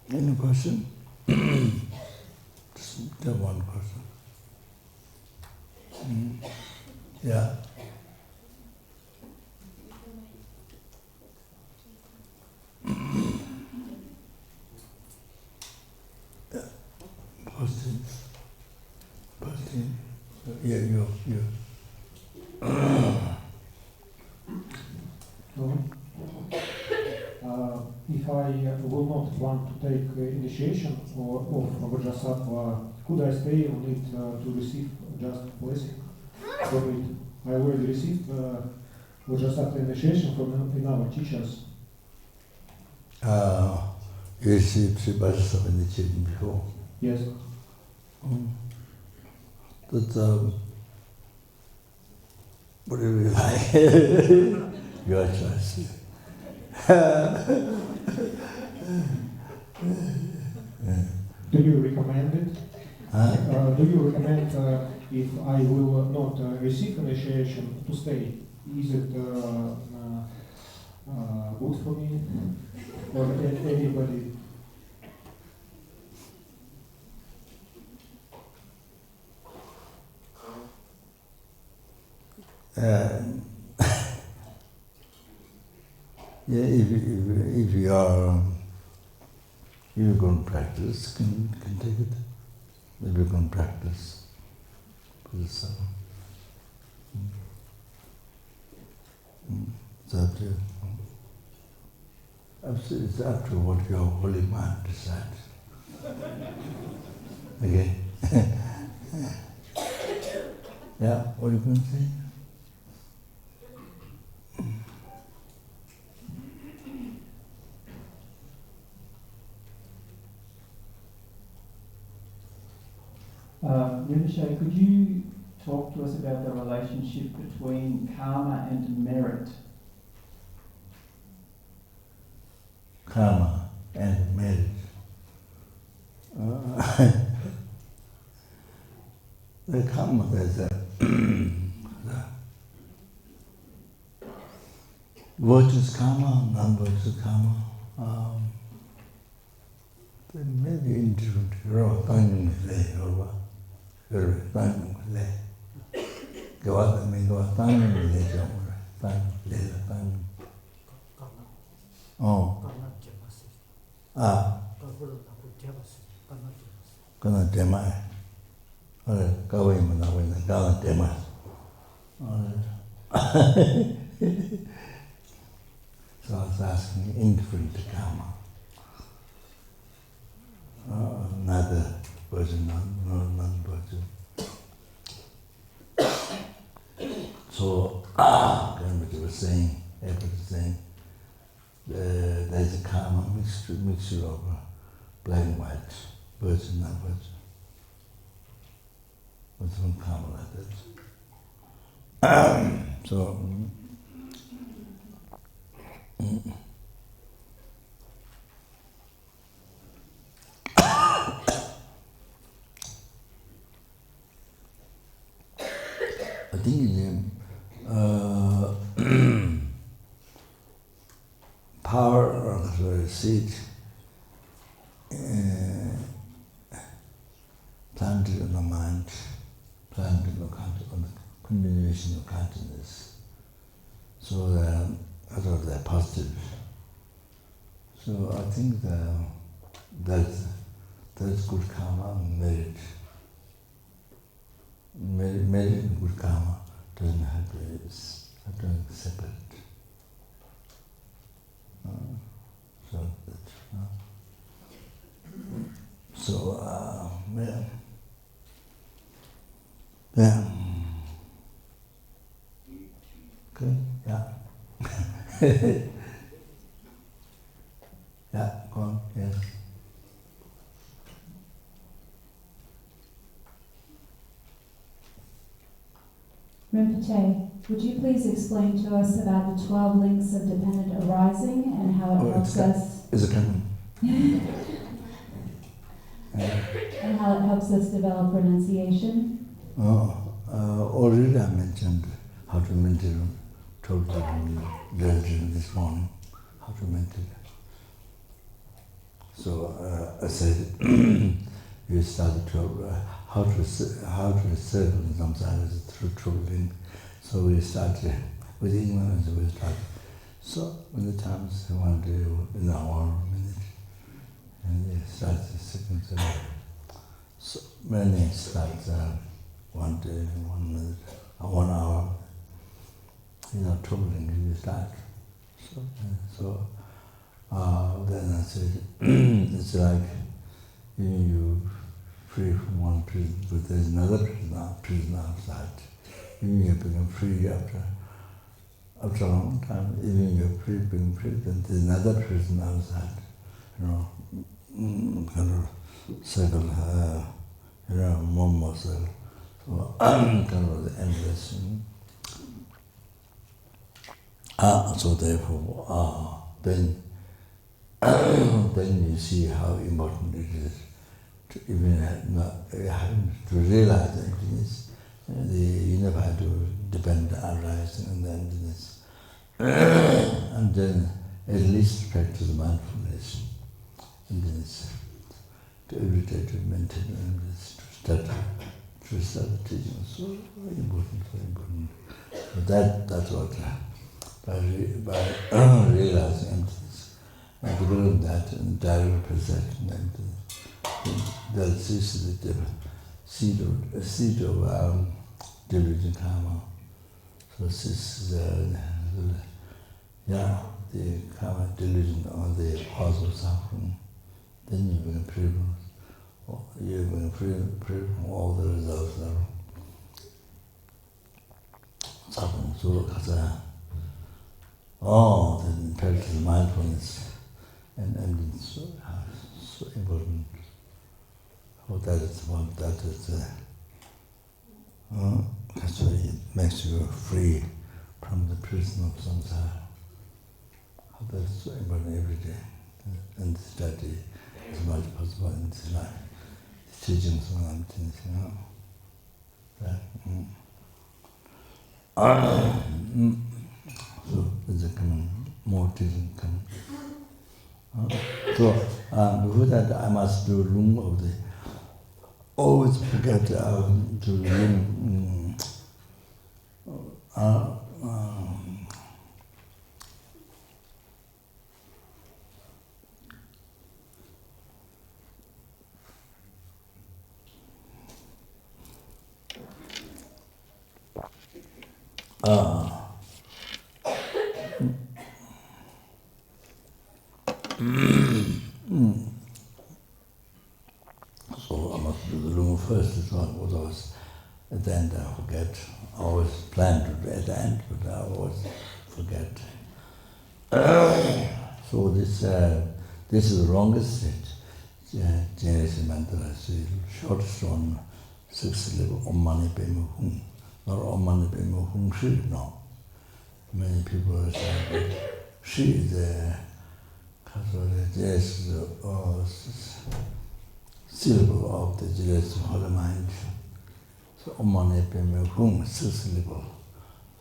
Any question? Just one question. Yeah. Posting. Yeah, you. If I will not plan to take initiation of Vajrasattva, could I stay on it to receive just blessing from it? I already received Vajrasattva initiation from our teachers. You received Vajrasattva initiation before? Yes. But whatever you like, your choice. Do you recommend it? Do you recommend if I will not receive initiation to stay? Is it good for me or anybody? Yeah, if you are, you're going to practice, can take it. If you're going to practice for the sun. It's up to you. It's up to what your holy mind decides. Okay. Yeah, what are you going to say? Rinpoche, could you talk to us about the relationship between karma and merit? Karma and merit. The karma, there's a virtuous karma, non-virtuous karma. They may be indifferent. Oh. Gonna demo. Go in when I win the gala demo. So I was asking indifferent to karma. Neither virgin, non-virgin. So, Rinpoche was saying, there's a karma mixture of black and white, virgin, non-virgin. With some karma like that. So, I think power of the seed planted in the mind, planted in the continuation of consciousness. So they're positive. So I think that's good karma and merit. Merit and good karma doesn't have to separate. Yeah. Okay, yeah. Yeah, go on, yes. Rinpoche, would you please explain to us about the 12 links of dependent arising and how it helps us? Is it coming? And how it helps us develop renunciation? Already I mentioned how to meditate, told you this morning how to meditate. So I said, you started to how to circle in samsara is through troubling. So we started with ignorance. We started. So many times, one day, an hour, a minute, and they start the second time. So many start 1 day, 1 minute, 1 hour. Troubling, you start. So then I said, it's like you free from one prison, but there's another prison outside. Even you become free after a long time. Even you're free, being free, then there's another prison outside. Kind of circle, more circle. So kind of the endless. So therefore, then you see how important it is to even to realize the emptiness, you never have to depend on arising and the emptiness. And then at least practice mindfulness, emptiness, to every day to maintain emptiness, to start the teaching. So important, so important. So that's what, by realizing emptiness, and because of that, and direct perception emptiness, that is the seed of delusion karma. So this is the karma delusion or the cause of suffering. Then you become free from all the results of suffering. So then practice mindfulness and emptiness so important. So that's why it makes you free from the prison of samsara. That's so important every day. And study as much as possible in this life. The teachings on emptiness, So there's more teaching coming. So before that, I must do room of the. Always forget to room. So I must do the room first. It's not what I was at the end. I forget. I always plan to do at the end, but I always forget. So this is the longest Chenrezig mantra. It's the shortest one, 6th level. Om Mani Padme Hum. Not Om Mani Padme Hum Shi. No. Many people are saying that Shi is the syllable of the Chenrezig Holy Mind. So Om Mani Padme Hum, 6th level.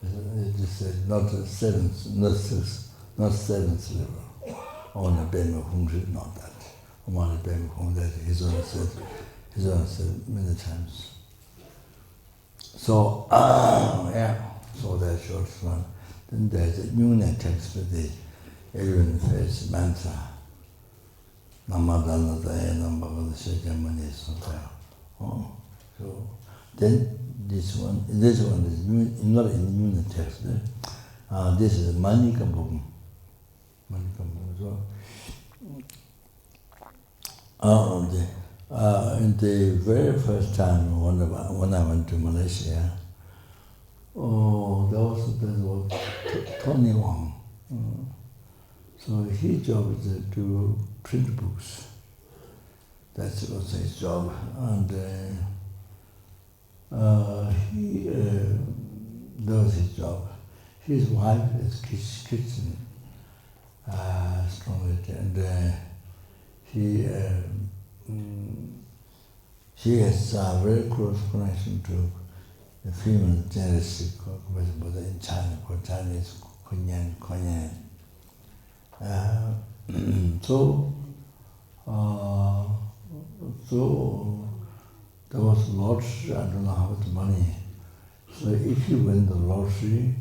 It is not the 7th, not 6th, not 7th level. Om Mani Padme Hum Shi, not that. Om Mani Padme Hum, that he's only said many times. So so that's short one. Then there's a unit text for the everyone face mantra. Namadana Daya Nambhagavata Shakyamani Sutta. So then this one is not in unit text. This is Manika Bhum. So in the very first time when I went to Malaysia, there was Tony Wang. So his job is to print books. That was his job. And he does his job. His wife is Christian, strongly, and she has a very close connection to the female Chenrezig in China, called Chinese Kunyan. So so there was lottery, I don't know how much money. So if you win the lottery,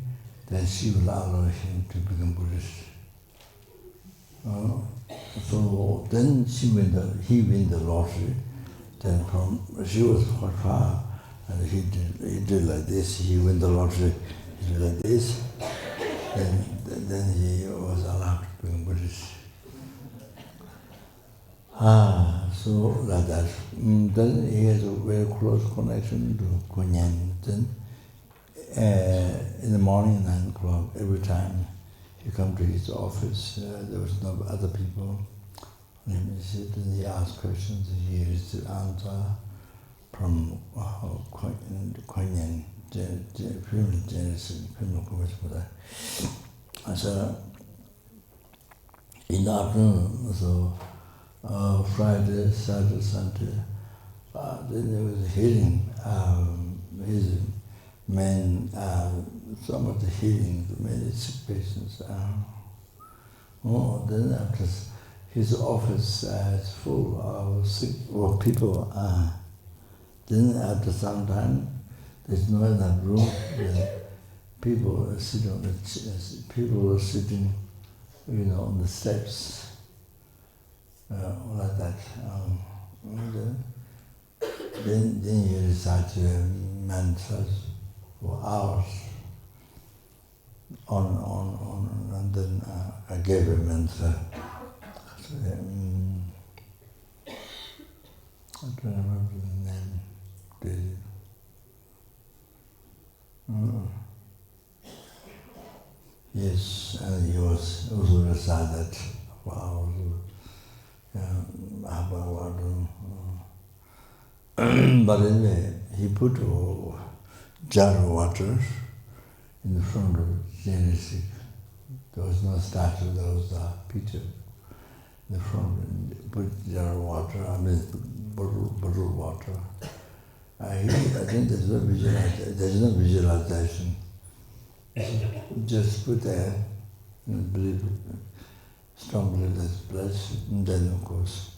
then she will allow him to become Buddhist. So then he win the lottery. Then she was quite far, and he did like this. He win the lottery, he did like this. Then he was allowed to become Buddhist. So like that. Then he has a very close connection to Kunyan. Then in the morning, 9 o'clock, every time he come to his office, there was no other people. He sit and he asked questions, and he used to answer from Kunyan, Chenrezig, so in the afternoon, so Friday, Saturday, Sunday, then there was a healing. His men, some of the healing, many sick patients. Then after his office is full of sick people. Then after some time, there's no enough room. People are sitting on the chairs. People are sitting, on the steps, like that. Then you recite mantras for hours on, and then I gave a mantra. So, I don't remember the name. Yes, and he was also recited for hours. But anyway, he put a jar of water in the front of Chenrezig. There was no statue, there was a picture in the front. And put a jar of water, bottle of water. I think there's no visualization. Just put there, believe, strong belief that's blessed, and then of course,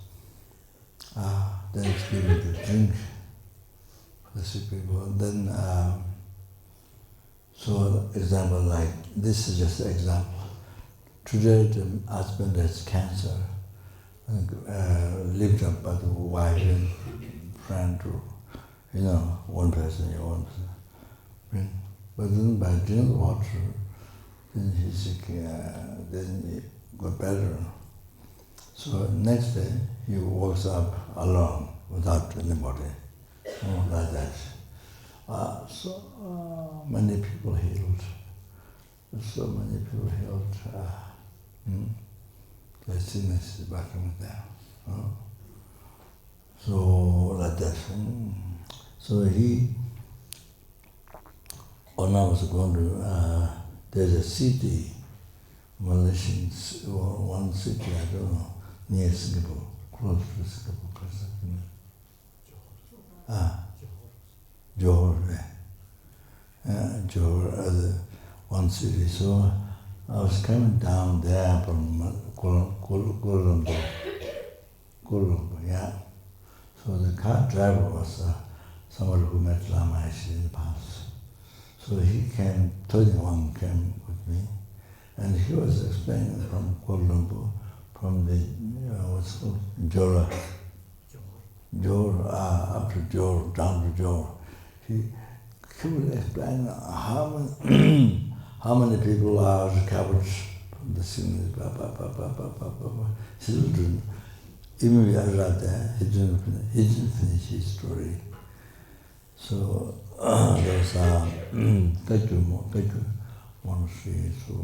then it's given to drink for the sick people. And then, so example like, this is just an example. Today the husband has cancer, lived up by the wife and friend to, one person. But then by drinking water, then he's sick, then he got better. So next day, he walks up alone, without anybody, like that. So many people healed. So many people healed. Their sickness is backing down. So like that. So when I was going to, there's a city, Malaysian, one city, I don't know, near Singapore, close to Singapore. Johor, Johor, one city. So I was coming down there from Kuala Lumpur, yeah. So the car driver was somebody who met Lama actually in the past. So he came, 31 came with me, and he was explaining from Kuala Lumpur, from the, what's called, Johor, up to Johor, down to Johor. He would explain how many people are recovered from the sickness, children. Even I read there, he didn't finish his story. So there was thank you, monastery. So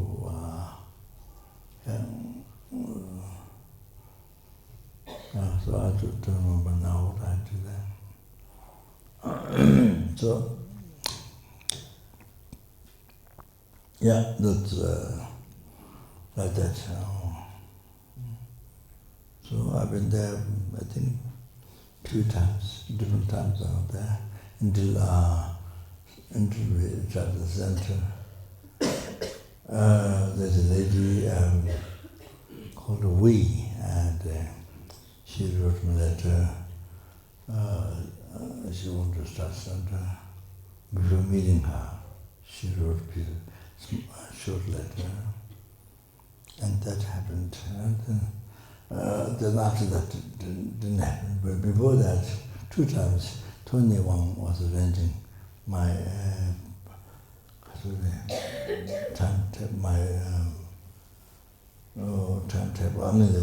so I don't remember now what I did then. So yeah, that's like that. So I've been there, I think, few times, different times out there, until we reached the center. There's a lady called Wee, and she wrote me a letter she wanted to start center. Before meeting her, she wrote a short letter, and that happened. And then after that, it didn't happen. But before that, 2 times, 21 was arranging my timetable. I mean,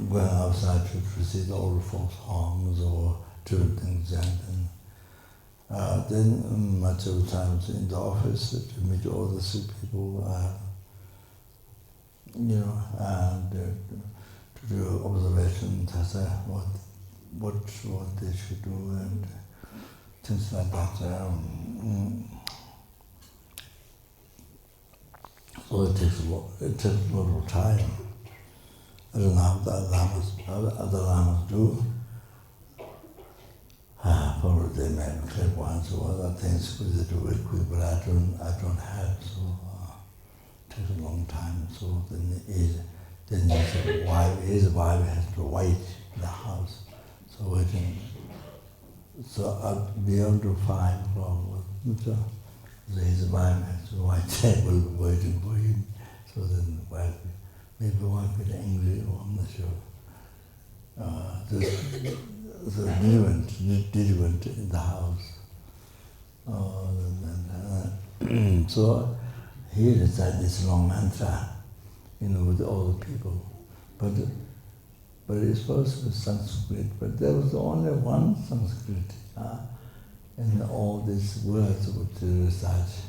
going outside to see all the folk songs or different things, and then much of the times in the office to meet all the sick people, and to do observations as what they should do and things like that. So it takes a lot of time. I don't know how the other lamas do. Probably they may have clairvoyance or other things because they do it quick, but I don't have. So it takes a long time. So then his wife has to wait in the house. So waiting. So beyond to 5 o'clock, so his wife has to wait table waiting for him. So then the wife, maybe wife get angry, or I'm not sure. The didn't in the house. So he recited this long mantra, with all the people. But it's supposed to be Sanskrit, but there was only one Sanskrit in all these words which they recite.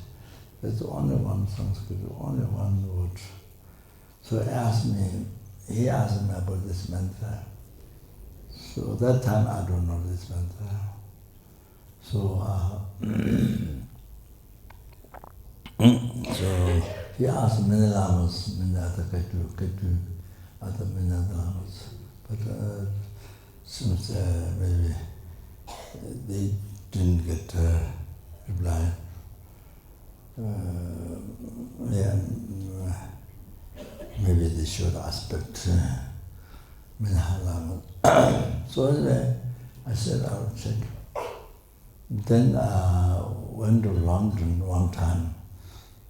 There's only one Sanskrit, only one word. So he asked me about this mantra. So that time I don't know this mantra. So so he asked many lamas, many other many other lamas, but since maybe they didn't get a reply, maybe they should aspect many lamas. So anyway, I said I'll check. Then went to London one time.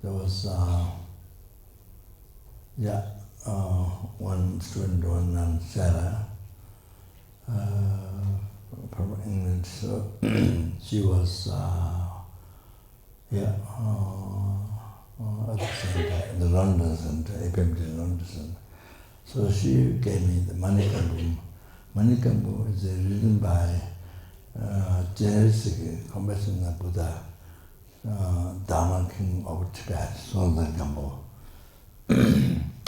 There was one student, one nun, Sarah, from England. So she was at the center, in the London Center, APMD London Center. So she gave me the Mani Padme Hum. Mani Padme Hum is written by Chenrezig, Compassionate Buddha, Dharma King of Tibet, Sondan Gampo.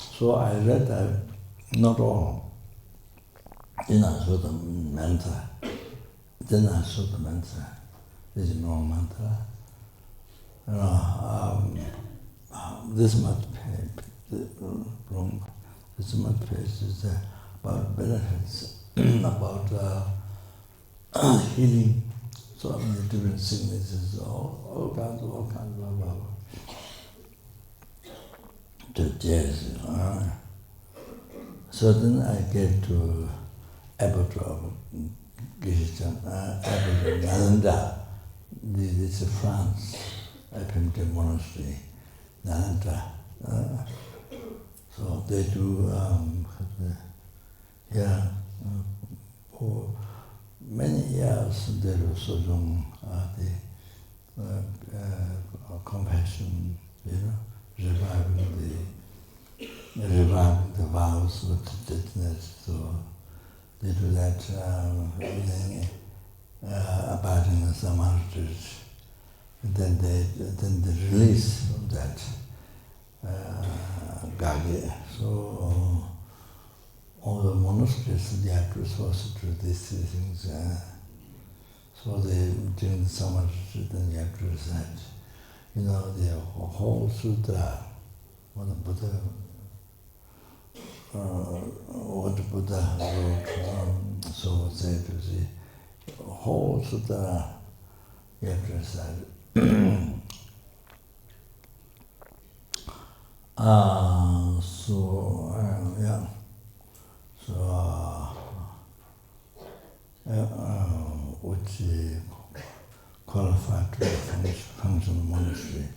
So I read that, not all. Then I saw the mantra. This is no mantra. This much page is about benefits, about healing, so many different sicknesses, all kinds of to jazz. So then I gave to abbot of abbot of Nalanda. This is France, APMD monastery, Nalanda. So they do, for many years they do sojong, the compassion, reviving the vows with the deadness. So they do that, abiding in some martyrs. And then they release from that gage. So all the monasteries, they are supposed to do these things. So during the summer, then you have to recite, the whole sutra, what the Buddha wrote, so say to see, whole sutra, you have to recite. which qualified to function monastery.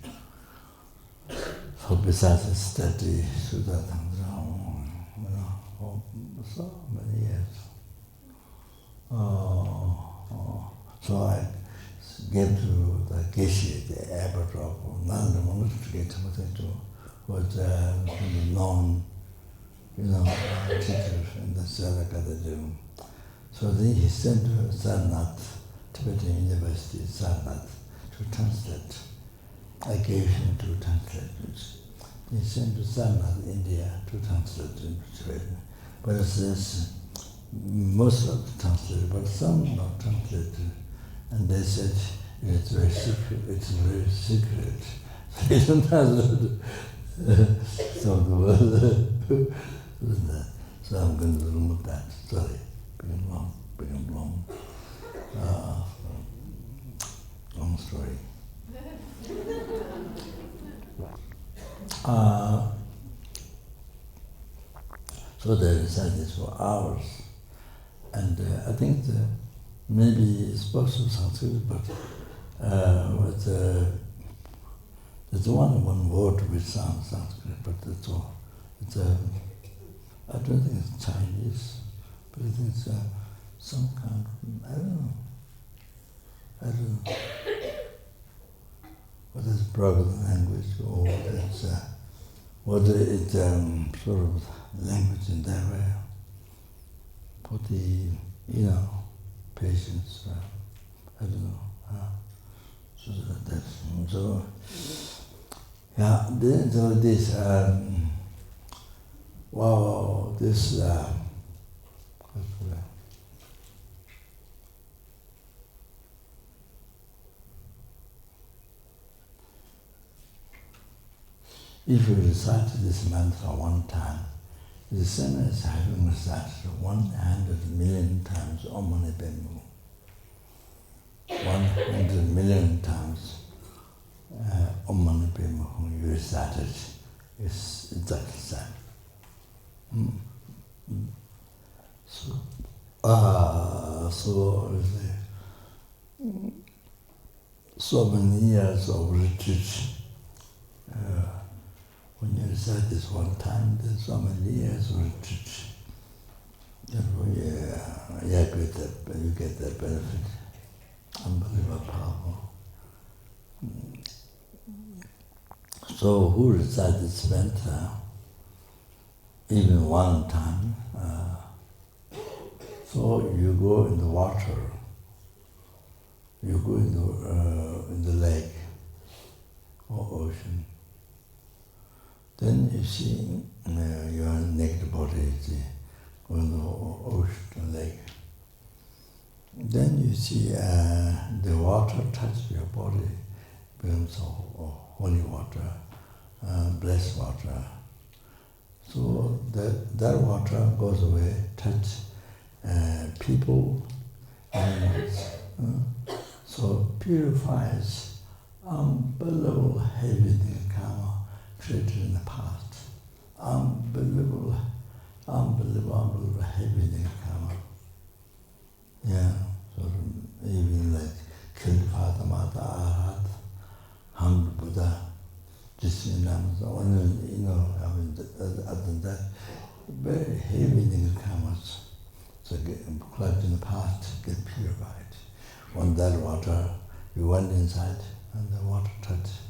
So besides the study, Sudha for so many years. So I gave to the Geshe, the abbot of Nanda monastery, was a known, teacher in the Sarakadaju. So then he sent to Sarnath, Tibetan University, Sarnath, to translate. I gave him to translate it. He sent to Sarnath, India, to translate into Tibetan. But it says most of the translated, but some not translated. And they said it's very secret. It's very secret. So he don't translate some of the word. So I'm going to remove that. Sorry, become long. Long story. So they recite this for hours, and I think maybe it's possible Sanskrit, but there's one word which sounds Sanskrit, but that's all. It's I don't think it's Chinese, but I think it's some kind of, I don't know. Whether it's broken language or whether it's sort of language in that way for the, patients. I don't know. If you recite this mantra one time, the same as having recited 100 million times Om Mani Padme Hum. 100 million times Om Mani Padme Hum you recited is exactly the same. So many years of retreat. When you recite this one time, there's so many years of retreat. You get that benefit. Unbelievable powerful. So who recites this mantra even one time? So you go in the water, you go in the lake or ocean. Then you see your naked body on the ocean lake. Then you see the water touch your body, becomes holy water, blessed water. So that water goes away, touch people, animals. So purifies unbelievable heavy karma created in the past. Unbelievable heavy karma. Yeah, so even like killed Father, Mother, Arhat, harmed Buddha, just other than that, very heavy karmas. So collected in the past, get purified. When that water, you went inside and the water touched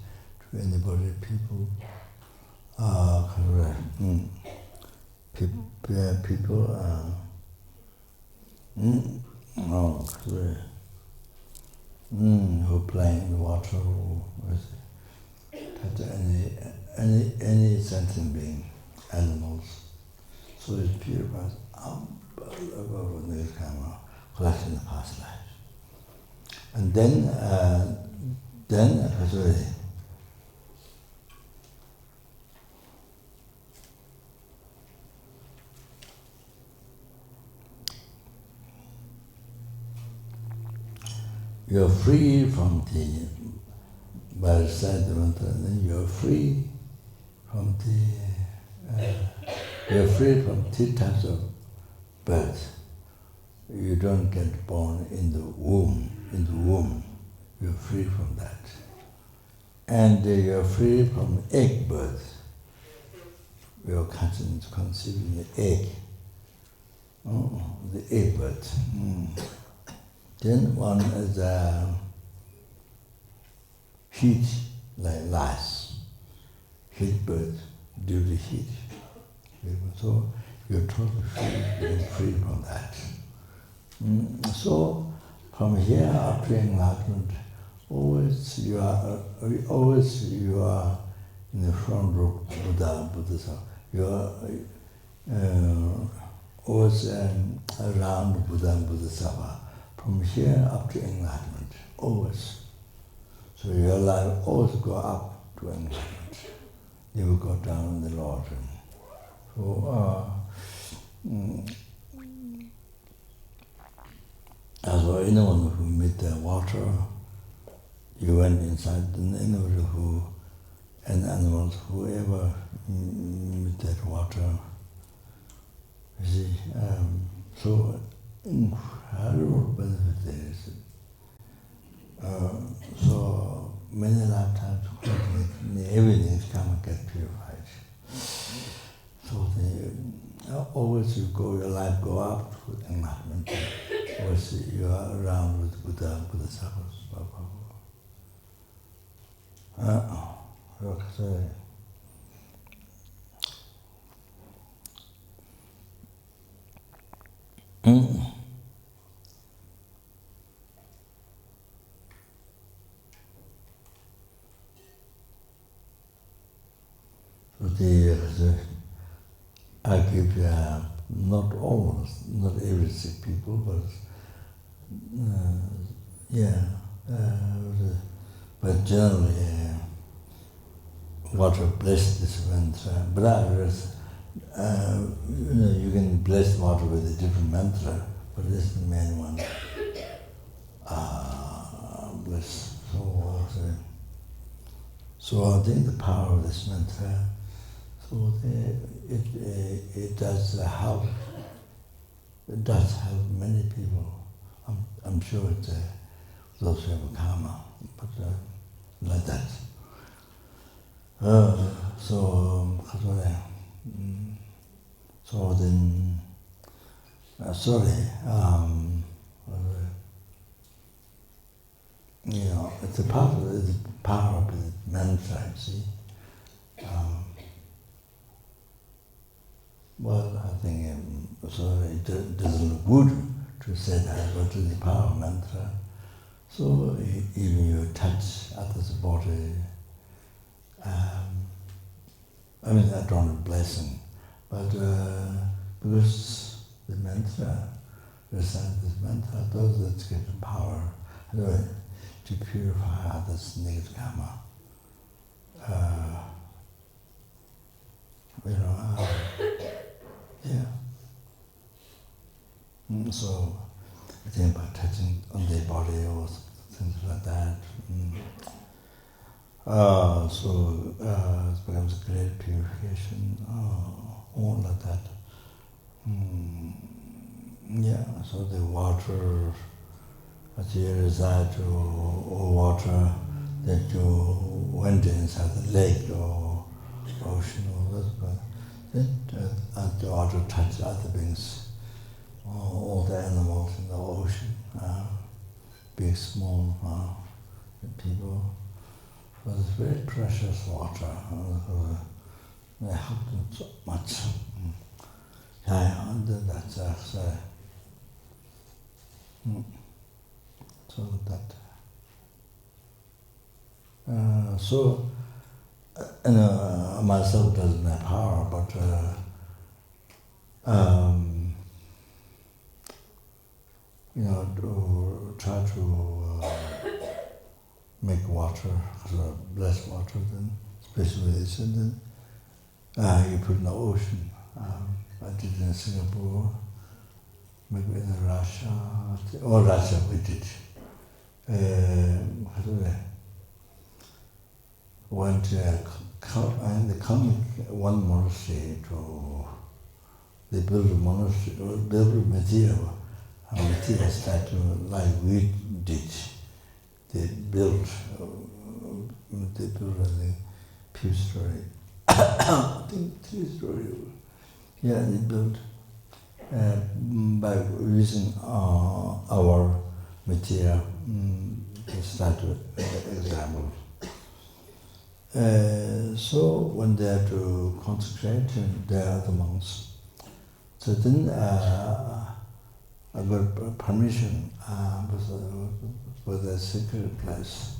to anybody, people, who play in the water, or touch any sentient being, animals. So it purifies unbelievable karma collected in the past life. And then you're free from the then you're free from you're free from 3 types of birth. you don't get born in the womb. You're free from that. And you're free from egg birth. You're conceiving the egg. Oh, the egg birth. Then one is heat, like lice. Heat birth due to heat. So you're totally free from that. So from here up to enlightenment, always you are in the front row of Buddhism. You are always around Buddha and Bodhisattva. From here up to enlightenment, always. So your life always go up to enlightenment. You will go down in the Lord. So as for anyone who meet the water, you went inside, anyone who, and animals, whoever meet that water, you see, so incredible benefit there is. So many lifetimes, everything come and get purified. So always your life go up to enlightenment. Always you are around with Buddha, Bodhisattva. I give not all, not every sick people, but but generally water bless this mantra. But you can bless water with a different mantra, but this is the main one. Bless. So I think the power of this mantra. So it does help. It does help many people. I'm sure it's those who have karma, but like that. So then, it's a part of the power of the mantra. See. Well, I think so it doesn't look good to say that, but to the power of mantra. So even you touch others' body, I don't want blessing, but because the mantra, recite this mantra, those that get the power to purify others' negative karma. So I think about touching on their body or things like that. So it becomes a great purification, all like that. So the water, as you reside or water that you went inside the lake or ocean or that, the water touches other beings. All the animals in the ocean, big, small, people. So it's very precious water. They help them so much. That's so that. Myself doesn't have power, but to try to make water, bless water, then especially this, and then you put in the ocean. I did it in Singapore, maybe in Russia, or Russia we did. Went to one monastery they built a monastery, or built a material, material statue like we did. They built a few story. I think 3-story. Yeah, they built by using our material statue example. So when they have to consecrate, they are the monks. So then I got permission for the sacred place.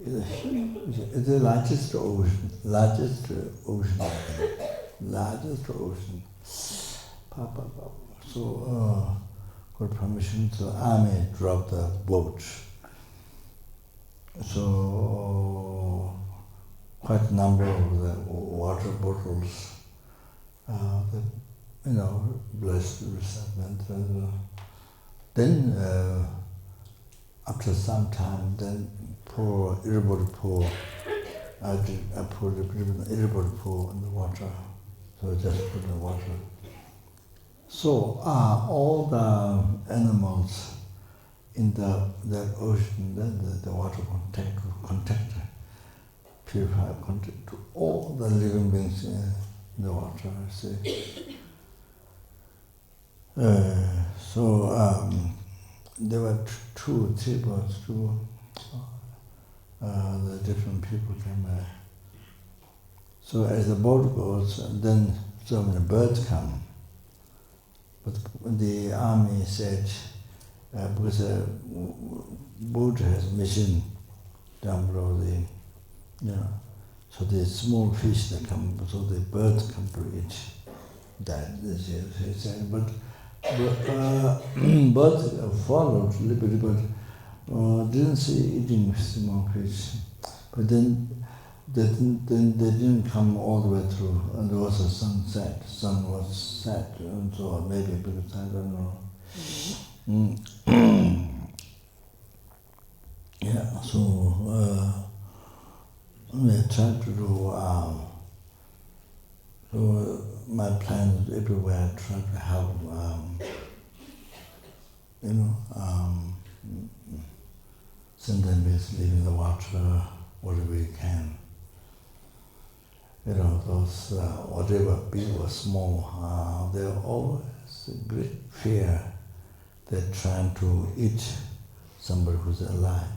It's huge. It's the largest ocean. Largest ocean. So got permission. So army dropped the boat. So quite a number of the water bottles. Blessed reception. Then after some time, then everybody pour. I poured everybody pour in the water. So just put in the water. So all the animals in that ocean, then the water contact, purify contact to all the living beings in the water. See. There were 3 boats, the different people came. So as the boat goes, then so many birds come. But the army said, because the boat has mission down below so the small fish that come, so the birds come to eat that. They said, but birds followed a little bit, but didn't see eating small fish. But then they didn't come all the way through, and there was a sunset. Sun was set, and so maybe because I don't know. Yeah, so we tried to do. So my plan is everywhere try to help. Sometimes leaving the water whatever we can. Those whatever big or small, they're always a great fear. They're trying to eat somebody who's alive.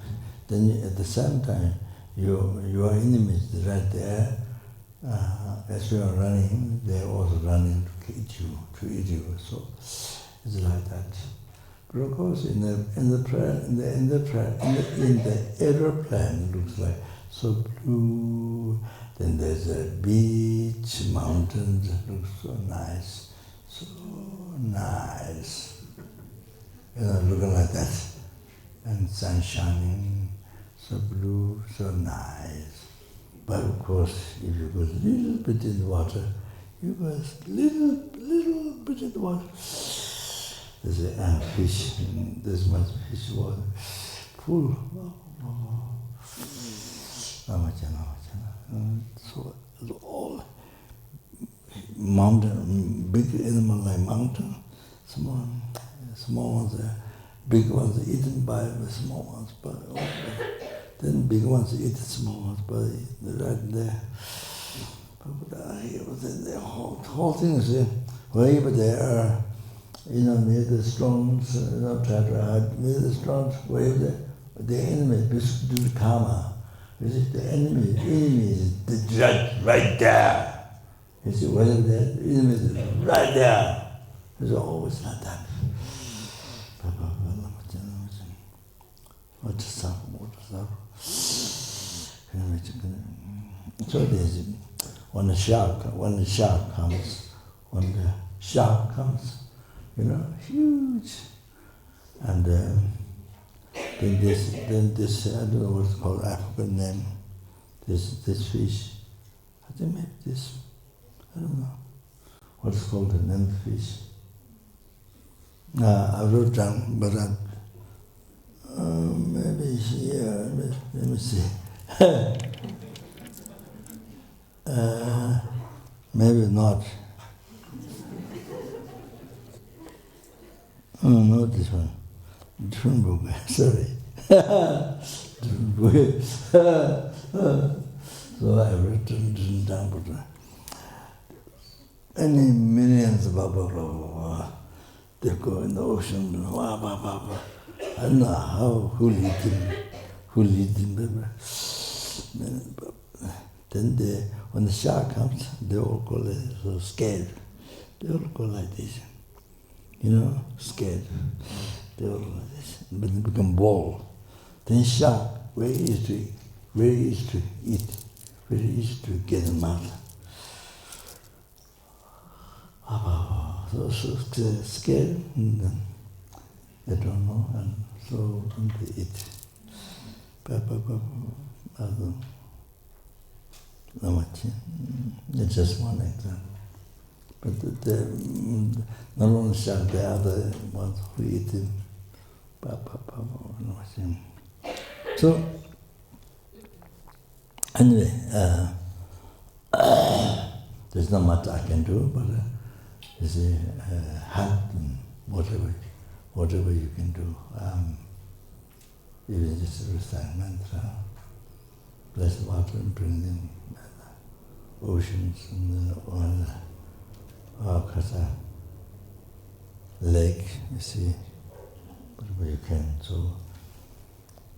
Then at the same time, your enemy is right there. As you are running, they're also running to eat you. So it's like that. But of course, in the aeroplane, it looks like so blue. Then there's a beach, mountains, it looks so nice. Looking like that. And sun shining, so blue, so nice. But of course, if you go a little bit in the water, little bit in the water, there's a fish, this much fish water, full. So it's all mountain, big animal like mountain, small ones, big ones eaten by the small ones, but then big ones eat the small ones, but they're right there. But the whole thing is way over there, near the stones, try to hide near the stones, way over there. The enemy is do the karma. You see, the enemy is the judge right there. You see, whatever the enemy is right there. It's always like that. So there's when the shark comes, huge, and then this I don't know what it's called, African name. This fish, I think maybe this, I don't know what's called the name of the fish. I wrote down, but maybe here. Let me see. Maybe not. Oh, no, this one. Different book, sorry. Different book. So I've written down, but any millions, blah, blah, blah, blah, blah. They go in the ocean, blah, blah, blah, blah. I don't know how, who leads them, Then when the shark comes, they all go so scared. They all go like this, scared. They all go like this, but they become ball. Then shark, very easy to eat, very easy to get in mouth. So scared, and then they don't know, and so they eat. Not much. It's just one example. But not only shark, the other ones who eat it. So, anyway, there's not much I can do, but you see, help and whatever you can do. Even just recite mantra, bless the water and bring them oceans and Kasa lake, you see, whatever you can, so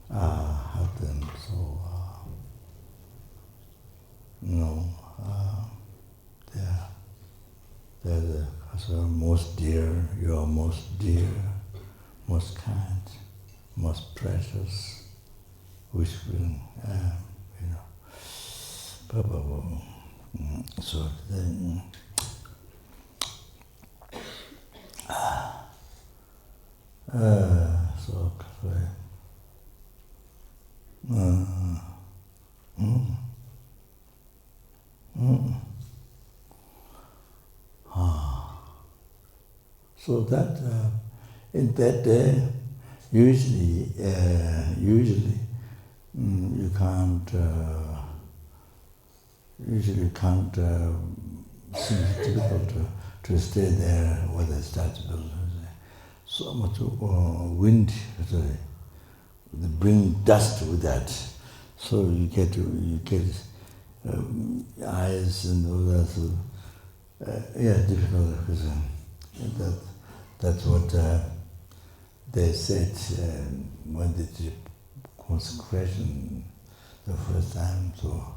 help them, so they're the most dear, you are most dear, most kind, most precious, which will, so then, so that in that day, usually you can't. Usually can't. Seems difficult to stay there where they start to build. So much wind, they bring dust with that. So you get eyes and all that. So, difficult because that's what they said when they did consecration the first time. So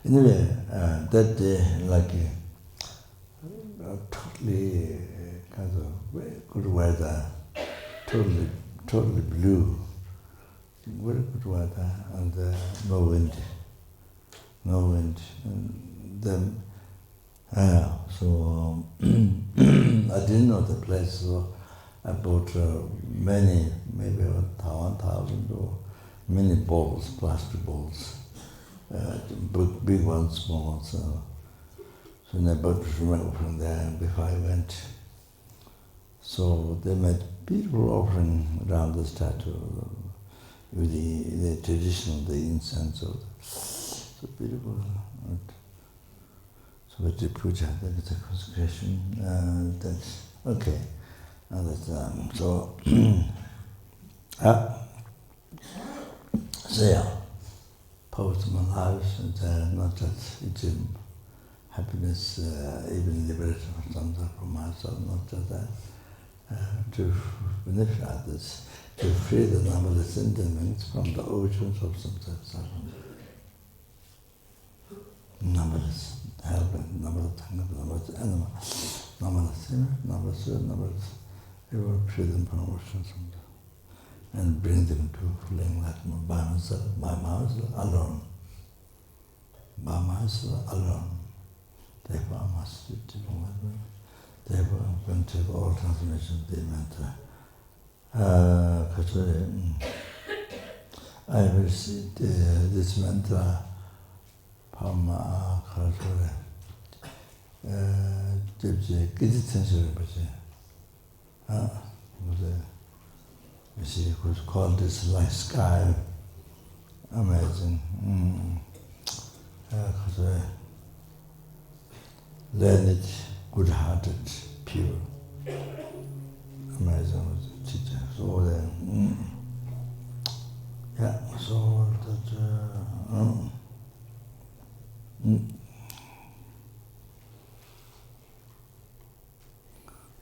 anyway, that day, like totally kind of very good weather, totally blue, very good weather, and no wind. And then, so I didn't know the place, so I bought many, maybe 1,000 or many balls, plastic balls, big ones, small ones. So I bought from there before I went. So they made beautiful offering around the statue with the traditional, the incense. So beautiful. So with the puja, that is the consecration. That's okay. So post my lives, and not just achieve happiness, even liberation from samsara for myself, not just that, to benefit others, to free the numberless sentiments from the oceans of samsara. Numberless, helping, numberless, numberless animal, numberless, everyone free them from oceans and bring them to feeling like by myself, alone. By myself, alone. Therefore, I must do it. Therefore, I'm going to have all transformation of the mantra. I received this mantra from Kharasore. She was called this like sky, amazing. Learned, good-hearted, pure, amazing. so then, yeah, so that,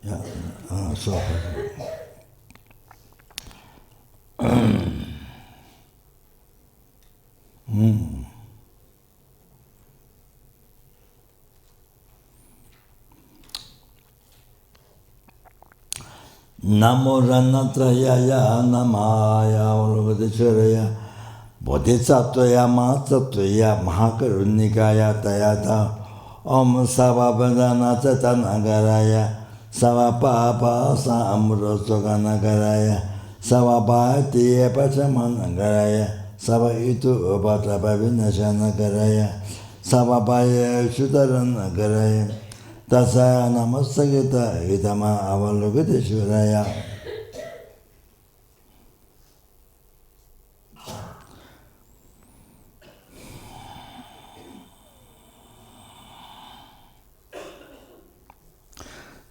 yeah, so. Namo Ranatrayaya Namaya Ulugadicharaya Bodhisattvaya Mahatsatvaya Mahakarunikaya Tayata Om Savabhadana Tatanagaraya Savapapa Samrosoganagaraya Savabhatiya Pachamanagaraya Savaitu Upatapavinashanagaraya Savabhaya Shudaranagaraya Tasaya Namasagita Itama Avalokiteshwaraya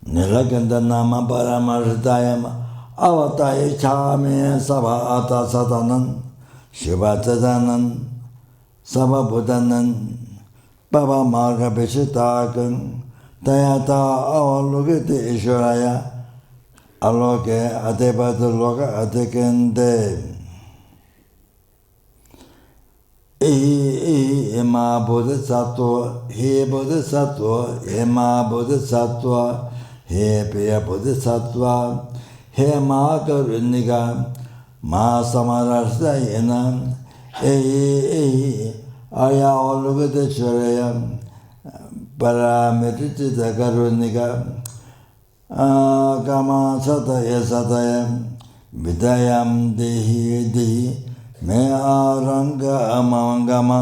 Nilakanda Nama Paramartayama Avataya Chame Sava Ata Satanan Shivatadanan Sava Buddhanan Baba Marga Bishitakan Tayata Avalokite Ishwaraya Aloke Atepata Loka Atekende Ema Bodhisattva He Bodhisattva Ema Bodhisattva He Piya Bodhisattva He Ma Karunika Ma Samarashta Yena Aya Avalokite Ishwaraya Parametita Karunika Kama Sataya Sataya Vidayam Dehi Dehi Me Aranga Amangama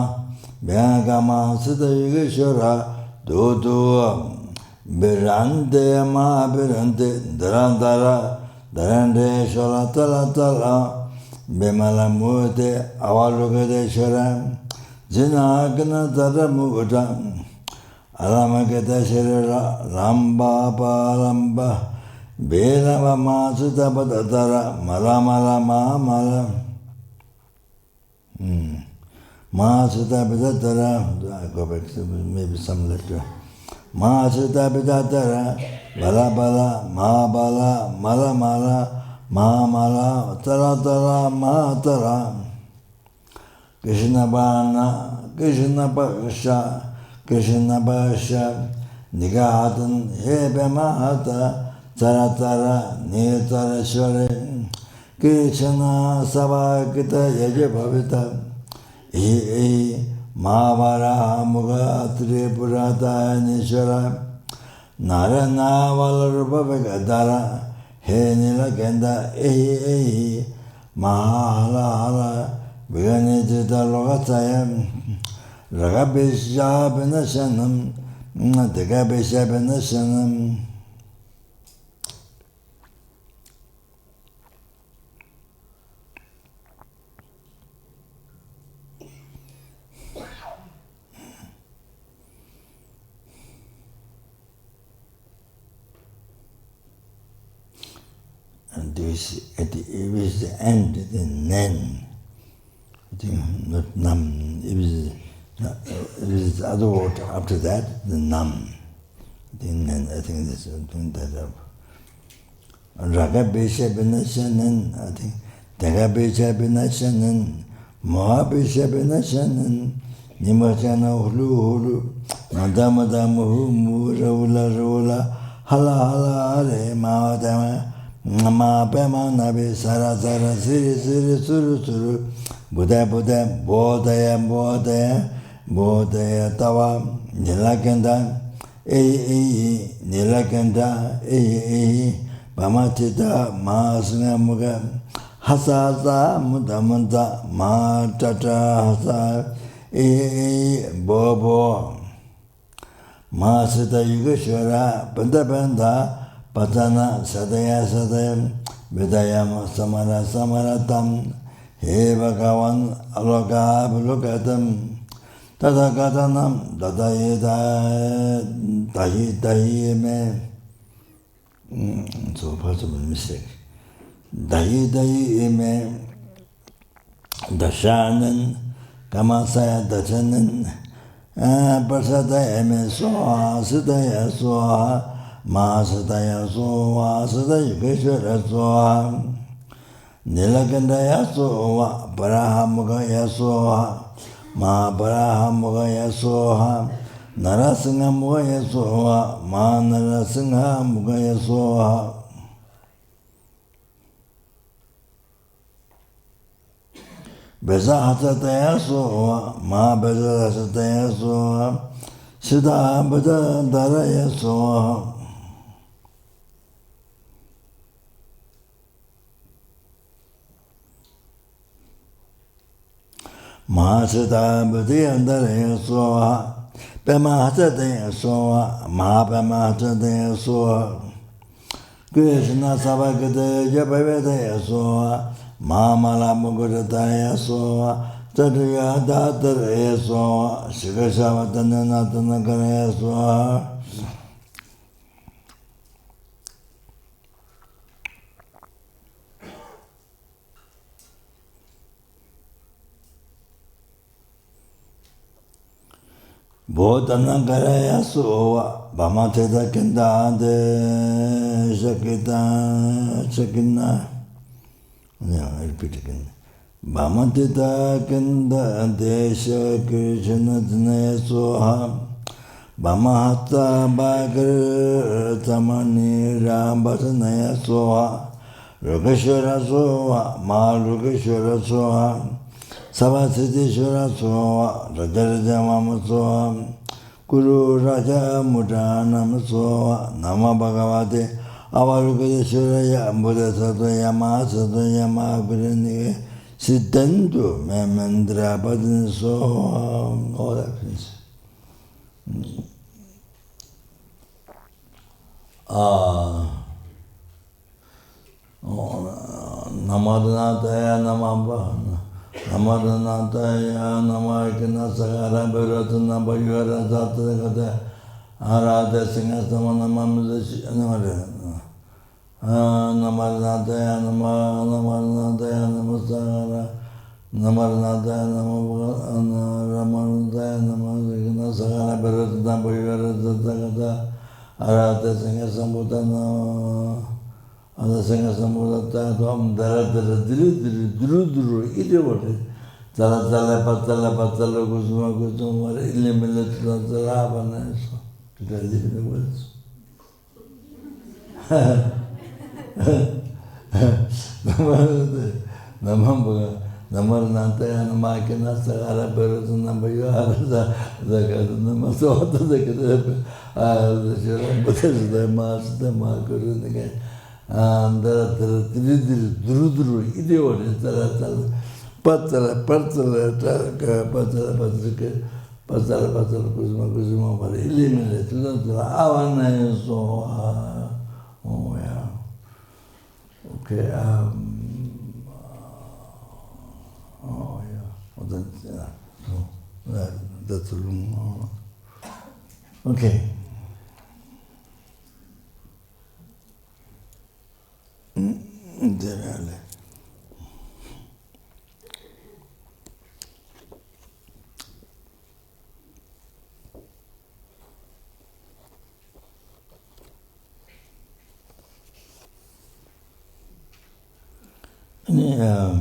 Bhagama Siddhayugeshwara Dudu Birande Ma Birande Dharandara Dharande Shara Tala Tala Bimala Murte Avalokiteshwara Jinagana Dharamuta Alamagata Shirira Ramba Paramba Belava Masuta Patatara Malamala Mahamala Masuta Patatara. I go back to maybe some letter. Masuta Patatara Bala Bala Mahabala Mala Mala Mahamala Tara Tara Mahatara Krishna Bana Krishna Paksha Krishna Bhasha Nigahatan Hebe Mahata Taratara Nitara Shore Krishna Savakita Yajabhavita Mahavara Muga Tripurata Nishara Narana Valarupavegadara He Nilagenda Mahala Viganitita Logatayam Ragabisha Benashanam Degabisha Benashanam. And this at the end, the nen. Not nam. It is the other word after that, the nam. Then I think this is doing that up. Raga Besha Benashanan, I think. Daga Besha Benashanan, Moha Besha Benashanan, Nimachana Hulu, Madama Damu, Rola Rola, Hala Hala Hale, Mahatama, Ma Pema Nabi, Sara Sara, Siri Siri Suru Suru, Buddha Buddha, Bodhaya Bodhaya, Bodhaya Tawa, Nilakanda, Nilakanda, Pamatita, Masuna Muga, Hasasa, Mudamanta, Ma Tata Hasa, Bobo, Masita Yugeshwara, Panda, Patana, Sadaya Sadaya, Vidayam, Samara Samaratam, He Bhagavan, Aloka, Lokatam, Tadagatanam, Dadayeda, Dahi, Dahi, me. So possible mistake. Dayi dayi ime dashanan kamasaya dachanan prasada ime soha sidaya soha masadaya soha sidaya keshara soha nilakandaya soha parahamukaya soha mahaparahamukaya soha narasingamukaya soha manarasingamukaya soha Beza hataya soha, ma beza hataya soha, shida beza daraya soha. Ma shida beza daraya soha, pema hataya soha, ma pema hataya soha. Krishna sabakata jabavedaya soha, ma malamukutaya soha. Tadriya dataraya soha, shikashavatana natanakaraya soha. Bodhanakaraya soha, Bhamateta kendade shakita shakina. Yeah, I repeat again. Bhamateta kendade shakishana dhanaya soha, Bhamahata bhagir tamani rambhatanaya soha, Rukashara soha, ma Rukashara soha, Savasitishvara soha, Rajaraja mama soha, Guru Raja Mudanam soha, Nama Bhagavate, Avarukadeshwaraya, Buddha Sattva Sattva Yama Gurunike, Siddhantu Memendra Padin soha, all that things. Namadhanataya Namabhana. Namadhanataya Namakina Sagara Bharatana Bhagavara Sattva Arada Singasama Namamadashi Namadhanataya Namadhanataya Namasagara Namadhanataya Namadhanataya Namakina Sagara Bharatana Bhagavara Sattva Arada Singasama Ada Singasama Tom Dara Duru ide what Tala Kusuma Kusuma Illimilla Talavana. Did I live in the woods? Namamba Namarnataya Namakina Sagara Beratana Bayara Namasota the Shiram the Master Makuru again. And Duru idiot is Patala Kusuma but eliminate Avana so oh yeah. Okay, oh yeah. Well, yeah. So that's a room. Okay. Yeah.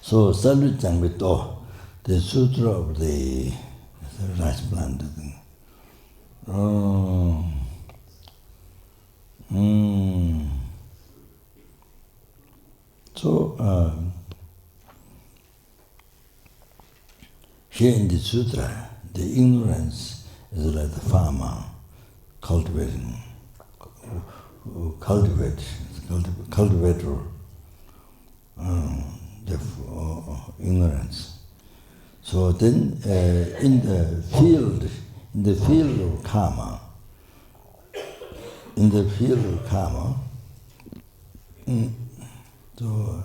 So Salut Jangvito, the sutra of the rice plant. So here in the sutra, the ignorance is like the farmer cultivating, cultivator, ignorance. So then, in the field of karma, so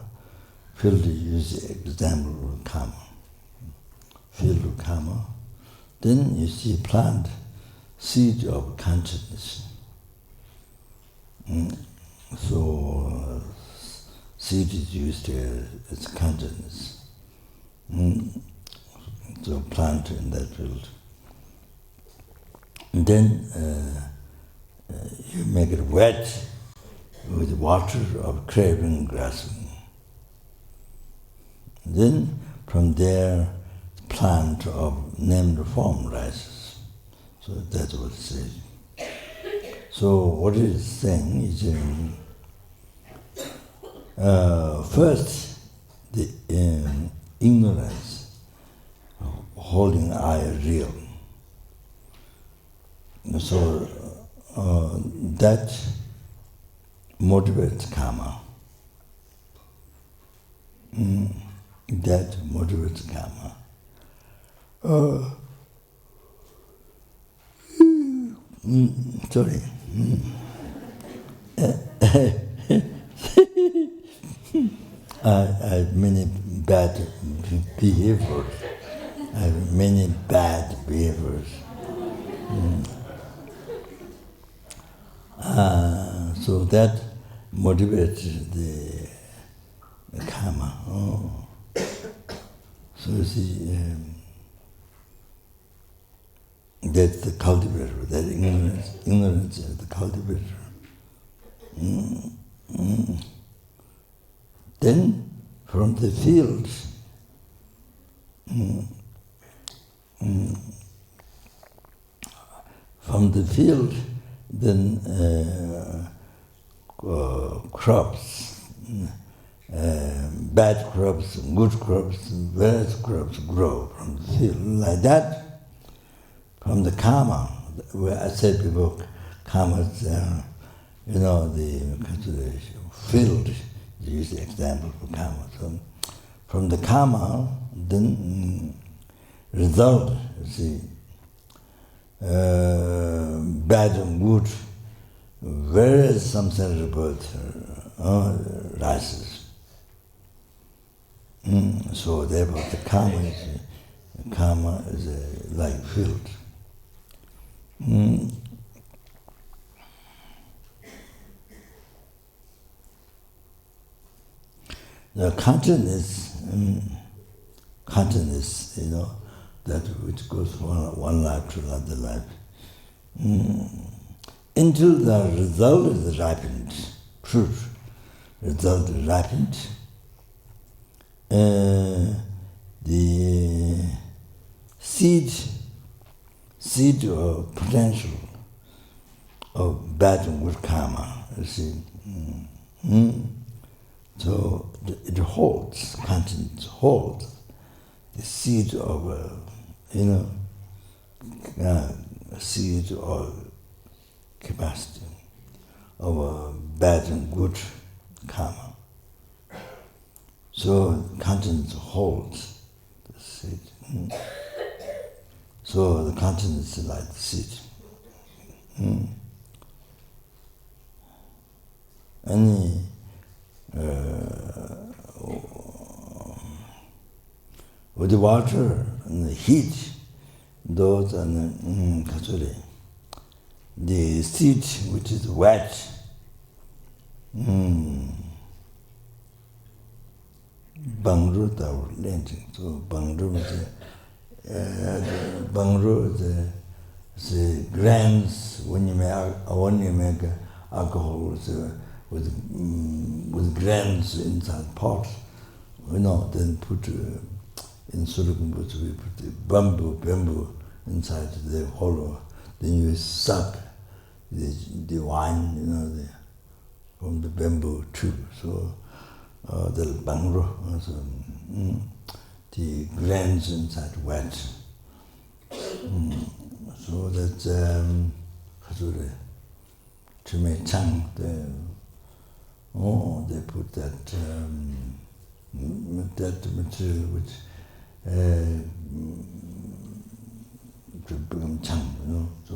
field use example of karma. Field of karma, then you see plant seed of consciousness. So seed is used as consciousness. So plant in that field. And then you make it wet with water of craving, grasping. Then from there, plant of named form rises. So that's what it says. So what it is saying is, first, the ignorance of holding I real. So that motivates karma. That motivates karma. Sorry. I have many bad behaviors. So that motivates the karma. So you see, that's the cultivator, that ignorance is the cultivator. Then, from the fields, then crops, bad crops, good crops, various crops grow from the field. Like that, from the karma, where I said before, karma is, the field is used the example for karma. So from the karma, then result, you see, bad and good, various samsara birth rises. So therefore the karma is like field. The consciousness, that which goes from one life to another life, until the result is ripened, fruit, result is ripened, the seed of potential of bad and good karma, you see. So it holds, conscience holds the seed of, seed of capacity of bad and good karma. So conscience holds the seed. So the conscience is like the seed. With the water and the heat, those are the seed which is wet, bangru tau lending. So bangru is the grains when you make alcohol with grains inside pot. then put in Surakumbutsu, we put the bamboo inside the hollow. Then you suck the wine, from the bamboo tube. So the bangro, the grains inside wet. So that's Chime Chang, they put that material which to become Chang, so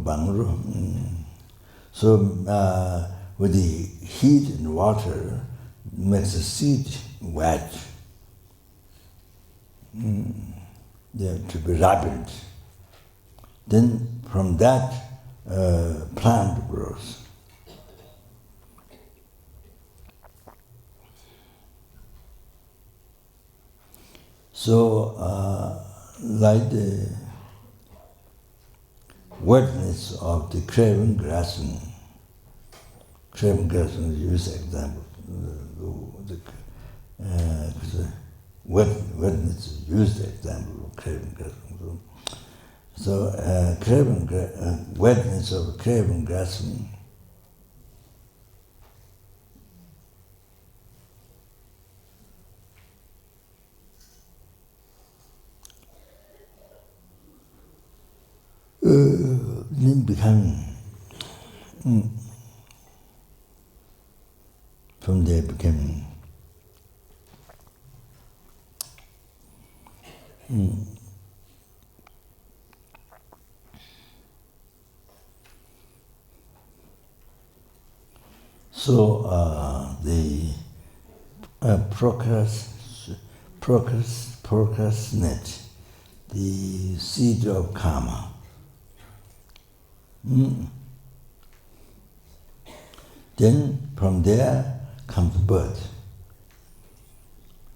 bangro. So with the heat and water makes the seed wet. To be rapid. Then from that, plant grows. So, like the wetness of the craven grassland is used example. The wetness is used example of craven grassland. So, wetness of craven grassland then become from there became so the procrastinate, the seed of karma. Then from there comes birth,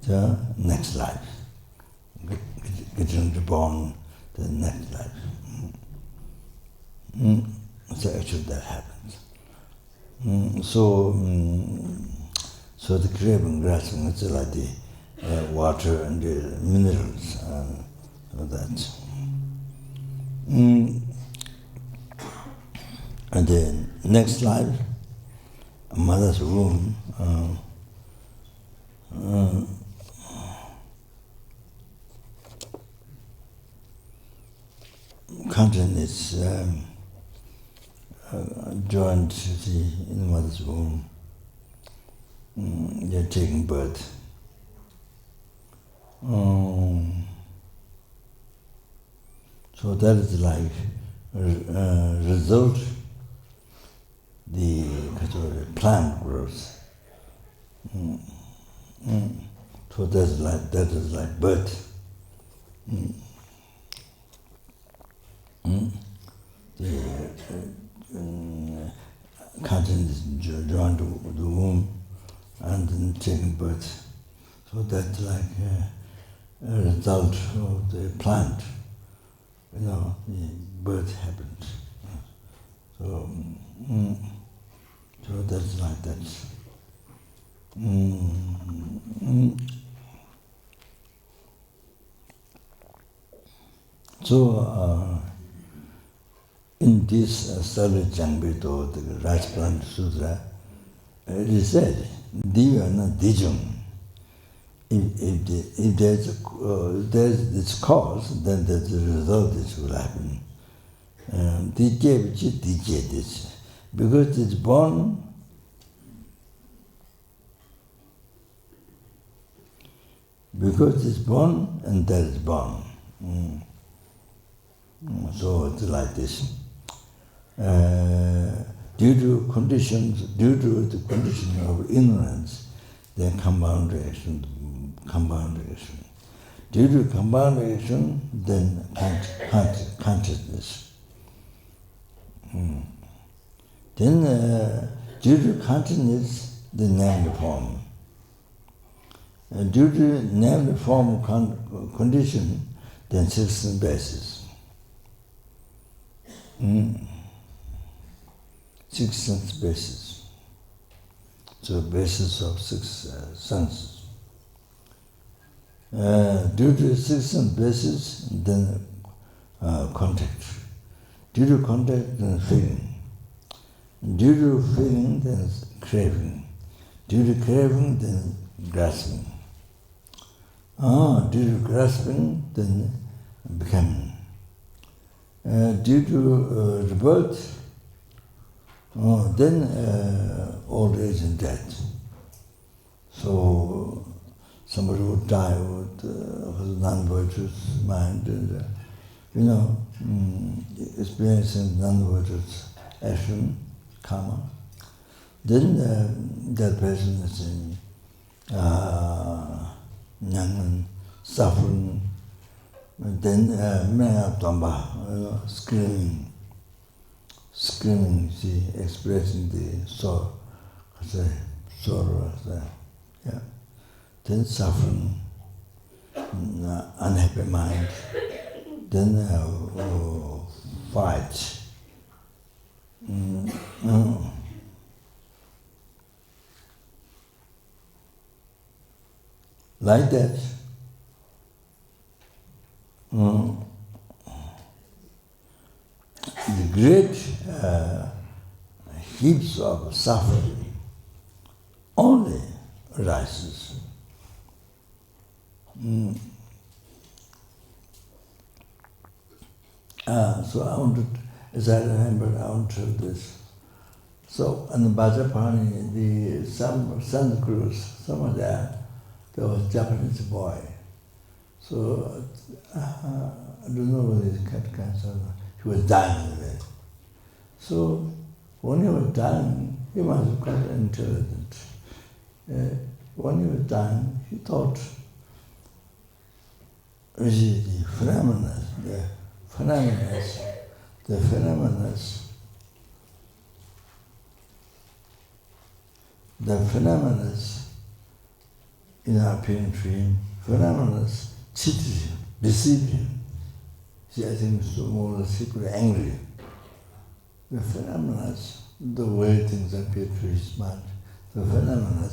the next life, getting reborn, the next life. So actually that happens. So the craven grassing is like the water and the minerals, so that. And the next life, a mother's womb, content is joined in the mother's womb. They're taking birth. So that is like result. The plant grows. So that is like birth. The content is joined to the womb and then taking birth. So that's like a result of the plant. The birth happens. So that's like that. So in this Sarva Changbito, the Rice Plant Sutra, it is said, Divana Dijum. If there's this cause, then there's a result which will happen. Because it's born, and that is born. So it's like this. Due to the condition of ignorance, then compound reaction. Due to compound reaction, then consciousness. Then due to consciousness, the named form. Due to named form condition, then system basis. 6 sense bases. So basis of 6 senses. Due to 6 sense bases, then contact. Due to contact, then feeling. Due to feeling, then craving. Due to craving, then grasping. Due to grasping, then becoming. Due to rebirth, then old age and death. So somebody would die with non-virtuous mind, and, experiencing non-virtuous action, karma. Then that person is in suffering. Then screaming, see, expressing the sorrow, yeah. Then suffering, unhappy mind. Then fight. Like that. The great heaps of suffering only arises. So I wanted, as I remember, I want to tell this. So in the Bajapani, some Santa Cruz, somewhere there was a Japanese boy. So I don't know whether he had cancer or not. He was dying of it. So when he was dying, he was quite intelligent. When he was dying, he thought, the phenomena in appearing to him, phenomena cheated him, deceived him. See, I think so more or less people are angry. The phenomena, the way things appear to his mind, the phenomena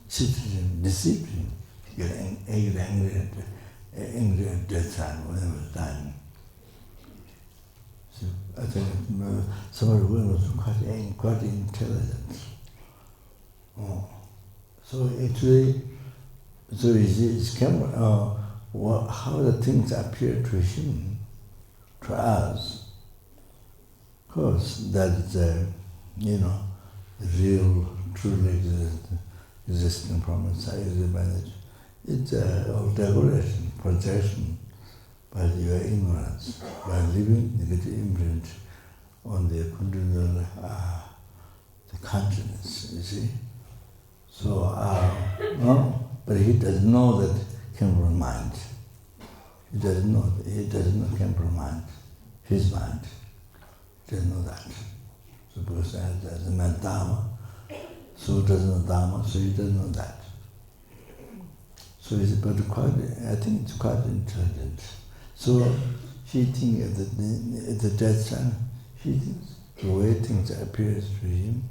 cheated him, deceived him. He got angry at that time when he was dying. So I think somebody who was quite intelligent. So actually, so it's how the things appear to him, to us. Of course, that is the real, truly existing from inside. It's a decoration, projection by your ignorance, by leaving negative imprint on the continual the consciousness, you see. So, but he doesn't know that came from mind. He doesn't know came from mind, his mind. He doesn't know that. So because as a man Dharma, so doesn't know Dharma, so he doesn't know that. So I think it's quite intelligent. So he thinks at the death time, he thinks the way things appears to him,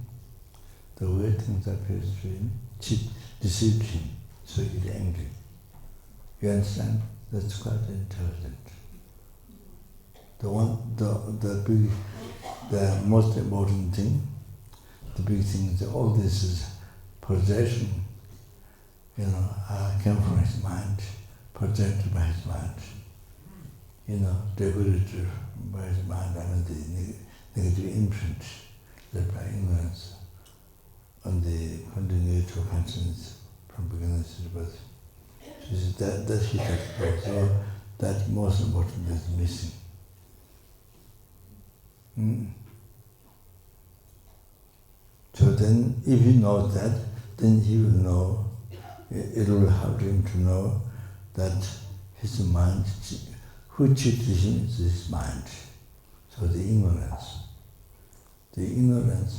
deceived him, so he's angry. You understand? That's quite intelligent. The most important thing, the big thing is that all this is possession, came from his mind, projected by his mind, decorated by his mind, the negative imprint left by ignorance on the continuity of consciousness from beginning to birth. That he has got. So that most important is missing. So then, if he knows that, then he will know, it will help him to know that his mind, who cheated him is his mind. So the ignorance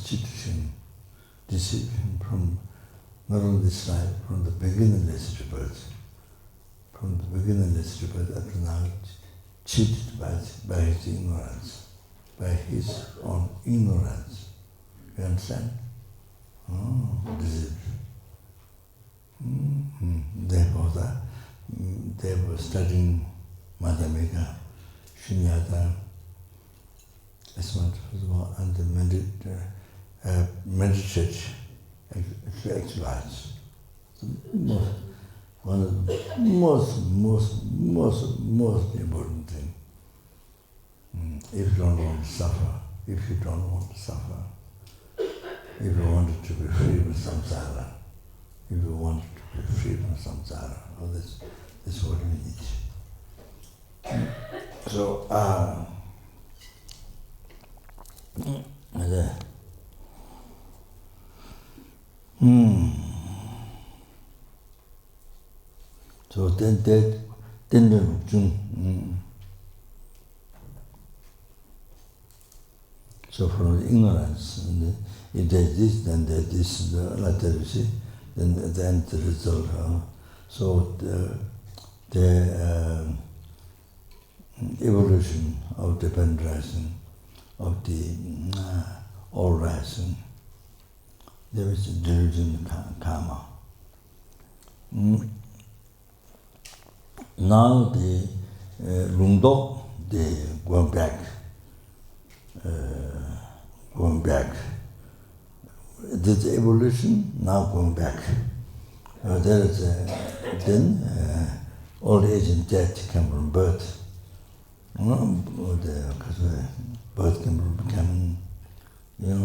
cheated him, deceived him from not only this life, from the beginningless rebirth. From the beginningless rebirth up to now, cheated by his ignorance, by his own ignorance. You understand? Oh, this is. Therefore, they were studying Madhyamika, Shunyata, and meditate, exercise. One of the most important thing. If you don't want to suffer, if you wanted to be free from samsara, all this is what we need. So, so then so from ignorance, and if there's this, then there's this, like that, you see, then the result. So the evolution of dependent rising, of the all rising, there is a delusion karma. Now the Rungdo, they going back. This evolution now going back. There is then old age and death come from birth. Birth can become, the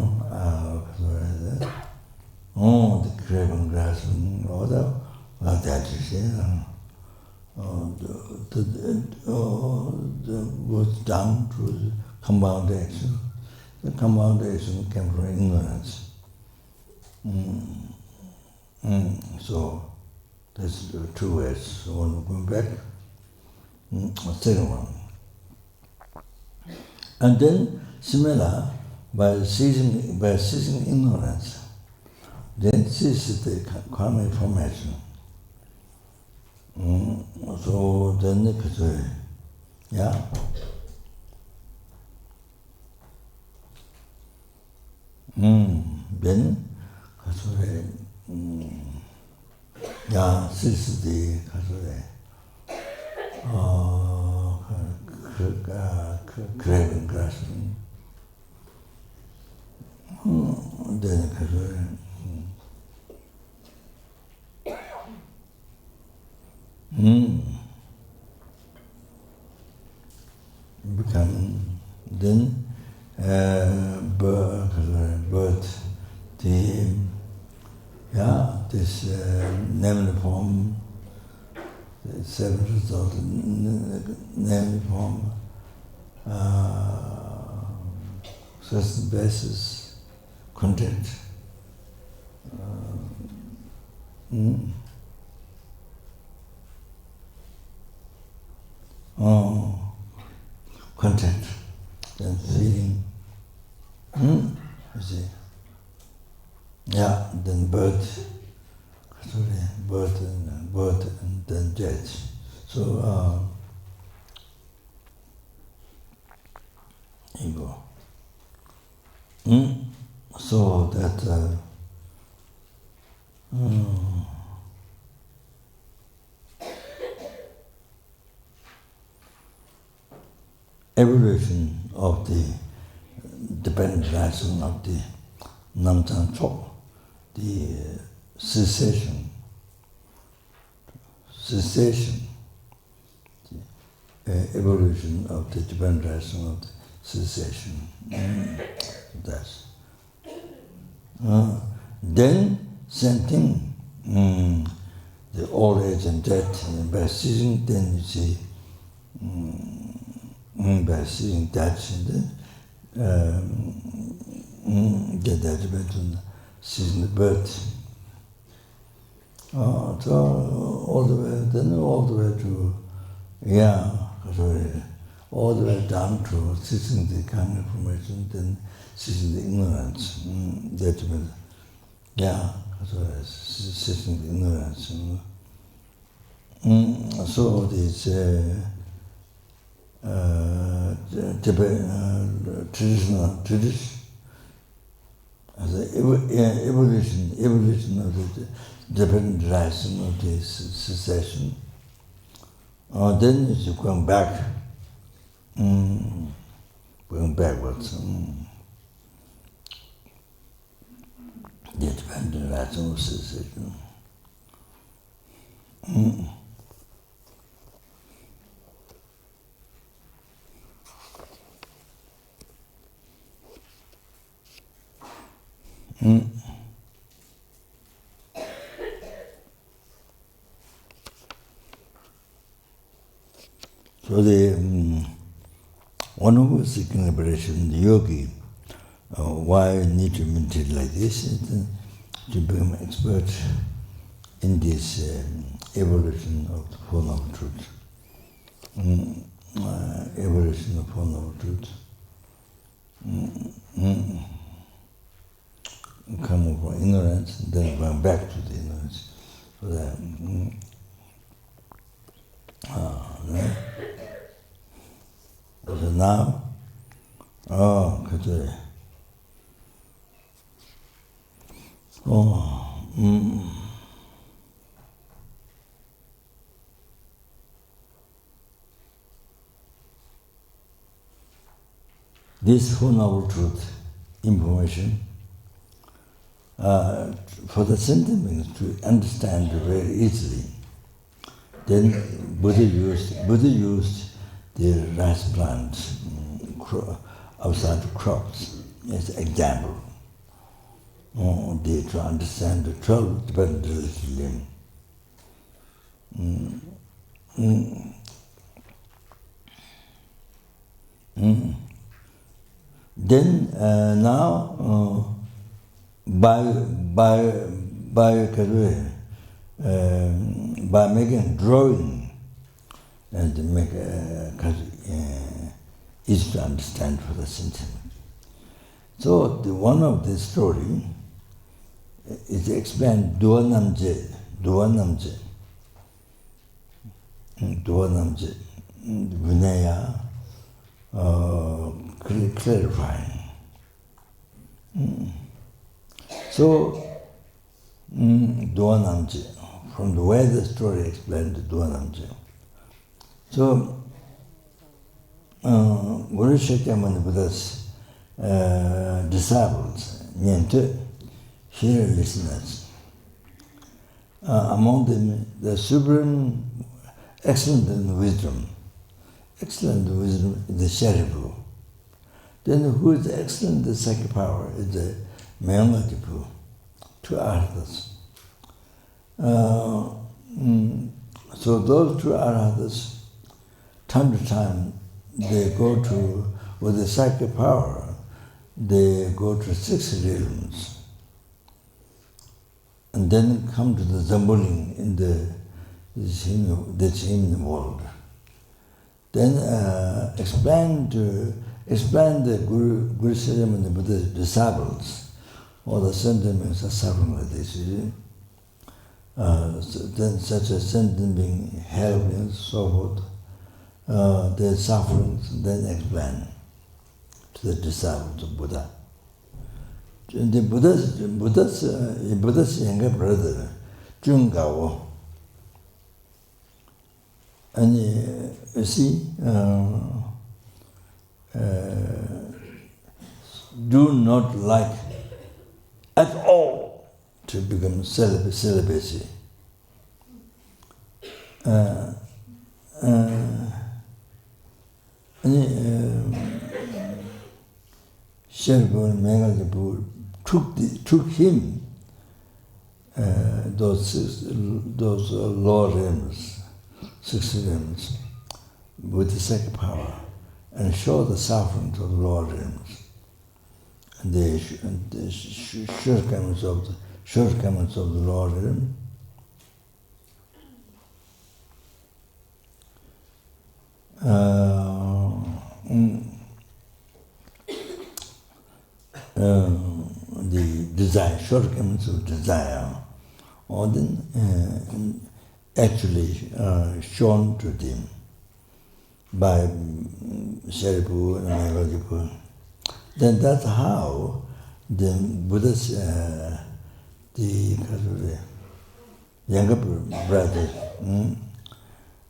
craving, grasping, all that, like that, you see. Goes down to the compound action. The compound action came from ignorance. So there's two ways. One going back, second one. And then similar, by ceasing ignorance, then ceases the karmic formation. So then the then ceases the craving, grasping. Then become then birth this namely form, the seven result namely form, certain basis, content. Content, then feeling. You see. Then birth and then death. So ego. So that evolution of the dependent rising of the Namchang Chok, the cessation, the evolution of the dependent rising of the cessation. That's. Then same thing, the old age and death, by ceasing, then you see, by ceasing that, get that between season the birth. So all the way to, all the way down to ceasing the karmic formation, then ceasing the ignorance. That means, ceasing the ignorance. So this tradition evolution of the different direction of this succession. Then it's going back, going backwards. The different direction of succession. So the one who is seeking liberation, the yogi, why need to meditate like this? To become expert in this evolution of the Four Noble Truths. Evolution of Four Noble Truths. Come from ignorance, and then going back to the ignorance. So that, right? So now, this Four Noble Truth information for the sentient beings to understand very easily. Then Buddha used the rice plants outside the crops as example. They to understand the 12 dependent limbs. Then now by making drawing and make easy to understand for the sentient. So the one of the story is explained Dua Namje, Vinaya, clarifying. So Dua Namje, from the way the story explained Dua Namje. So Guru Shakyamuni Buddha's disciples, Nyente, here listeners, among them the supreme excellent in wisdom is the Sharipu. Then who is excellent in psychic power is the Mayangadipu, two arhats. So those two arhats, time to time, they go to, with the psychic power, they go to 6 realms and then come to the Zambuling in the world. Then explain the Guru Sakyam and the Buddha's disciples, or the sentiments are suffering like this. Then such a sentient being, helping, and so forth, their sufferings, then explain to the disciples of Buddha. The Buddha's younger brother, Jungao, and you see, do not like at all to become celibacy. Sherpa and Megadipu took him those lower realms, 6 realms, with the psychic power, and show the sufferings of the lower realms, and the shortcomings of the lower realm. The desire, shortcomings of desire, or then actually shown to them by Sharipu and Megadipu. Then that's how Then Buddha's the younger brother,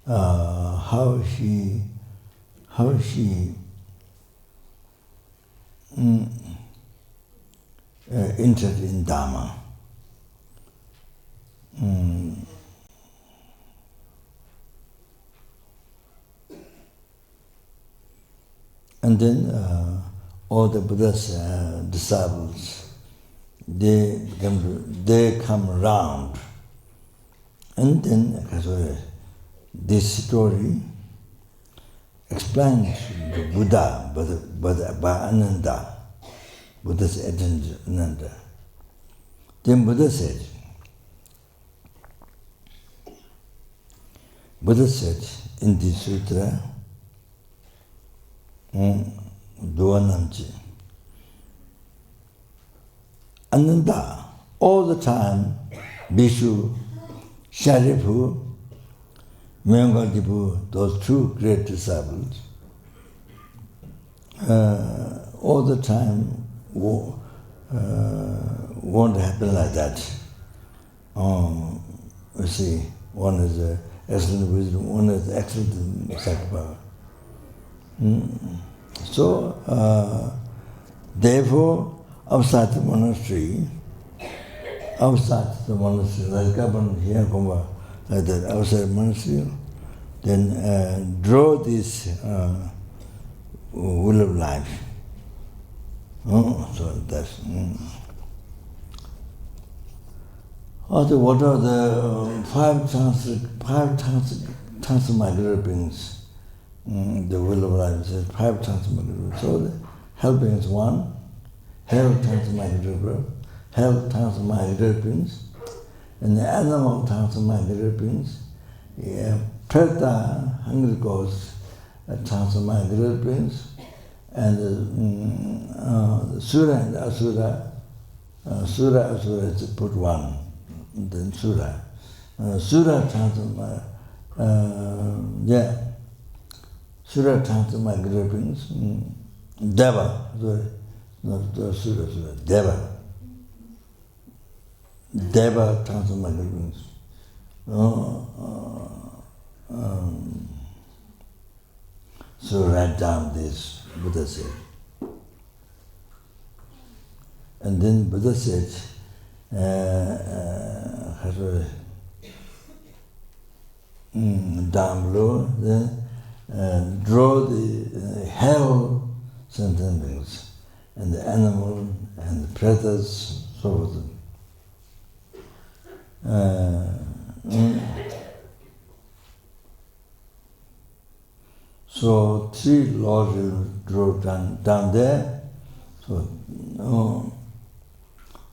how she entered in Dharma. And then all the Buddha's disciples, they come around. And then this story explains the Buddha by Ananda, Buddha's attendant Ananda. Then Buddha said, in this sutra, Duanamchi, Ananda, all the time, Bishu, Sharifu, Myangadipu, those two great disciples, all the time won't happen like that. You see, one is excellent wisdom, one is excellent sacrifice. So, therefore, outside the monastery, like Kopan here, like that, outside the monastery, then draw this will of life. So that's. Also, what are the five transmigratory beings? The will of life says 5 transmigratory. So the hell beings 1, hell transmigratory beings, and the animal transmigratory beings, preta, hungry ghosts, transmigratory beings, and the sura and asura. Asura is put 1, then sura. Sura transmigratory beings, deva, not sura, deva. Deva transmigratory beings. So write down this, Buddha said. And then Buddha said, down below, then draw the hell sentences and the animal and the pretas, so forth. So 3 laws will draw down there. So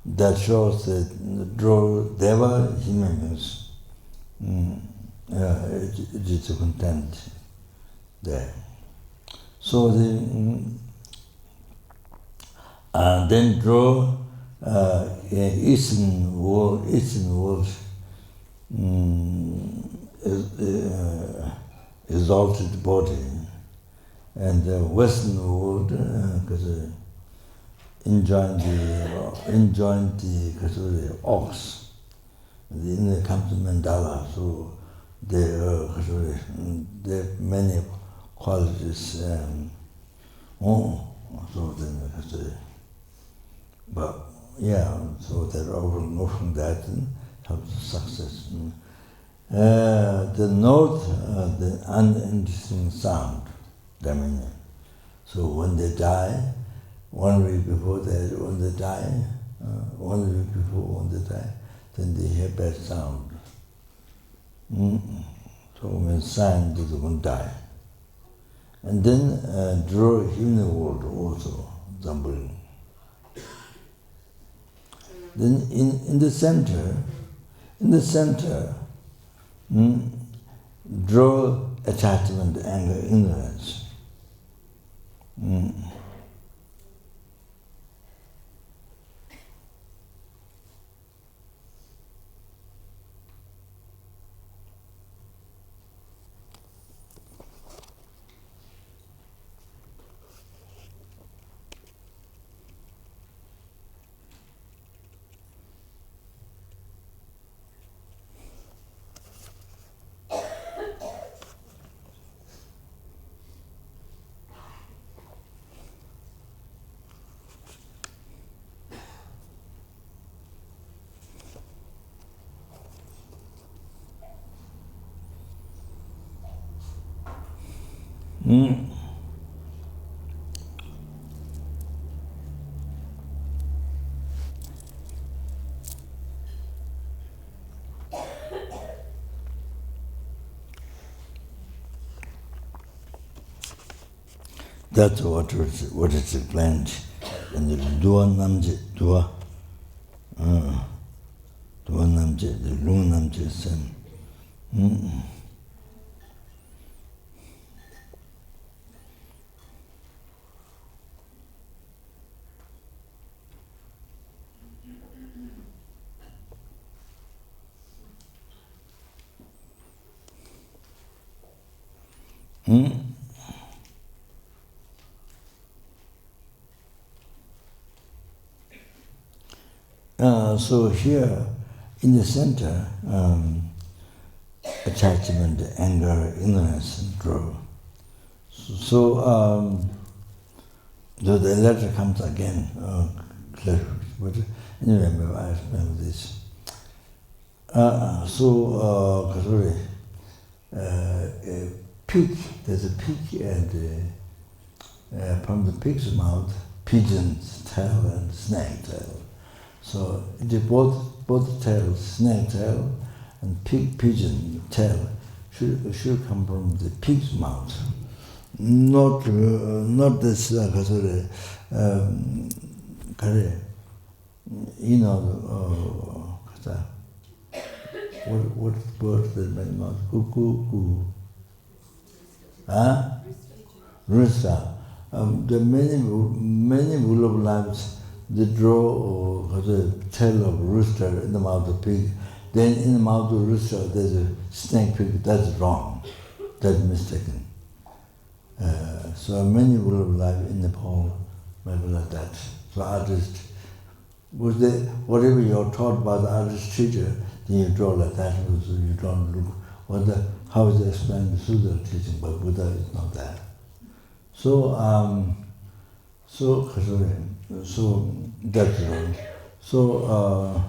that shows that draw deva human beings. It is a content there. So then draw eastern world, exalted body, and the western world, because enjoined the ox. Then they come to mandala, so they have many qualities. So then, but yeah, so they're overlooking that and helps success. The north, the uninteresting sound, dominion. So when they die, 1 week before when they die, 1 week before when they die, then they hear bad sound. So when sign they won't die. And then draw human world also, Zambuli. Then in the center, draw attachment, anger, ignorance. That's what is explained in the Dua Namje, Dua Namje, the Lung Namje Sen. So here in the center, attachment, anger, ignorance, and grow. So the letter comes again. But anyway, I remember this. Pig, there's a pig, and from the pig's mouth, pigeon's tail and snake tail. So both tails, snake tail and pigeon tail, should come from the pig's mouth, not this what bird that my mouth? Cuckoo. Rooster. There are many rule of lives that draw the tail of rooster in the mouth of pig. Then in the mouth of rooster there's a snake pig. That's wrong. That's mistaken. So many rule of life in Nepal maybe like that. So artist, whatever you're taught by the artist teacher, then you draw like that. So you don't look how is it explained through the teaching, but Buddha is not that. So that's wrong. So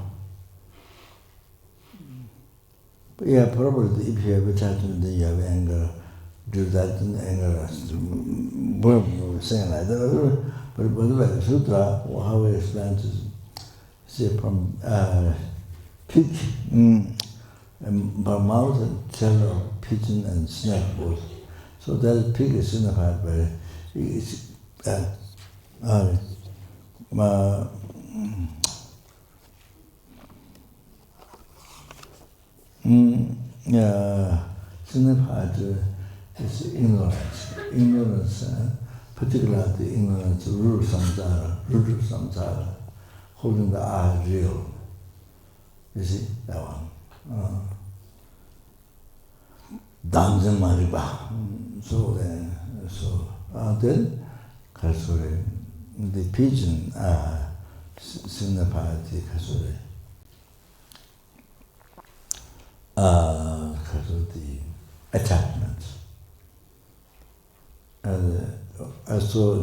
yeah, probably if you have attachment, then you have anger. Do that in anger. We're saying like that. But the sutra, how it explains is, say from pig, by mouth and tail of pigeon and snake both. So that pig is signified by signified is ignorance, particularly the ignorance of Rudra Samsara, holding the I real. You see that one. Danjan Mariba. So then, Kasuri, the pigeon signified the Kasuri. The attachment. And I saw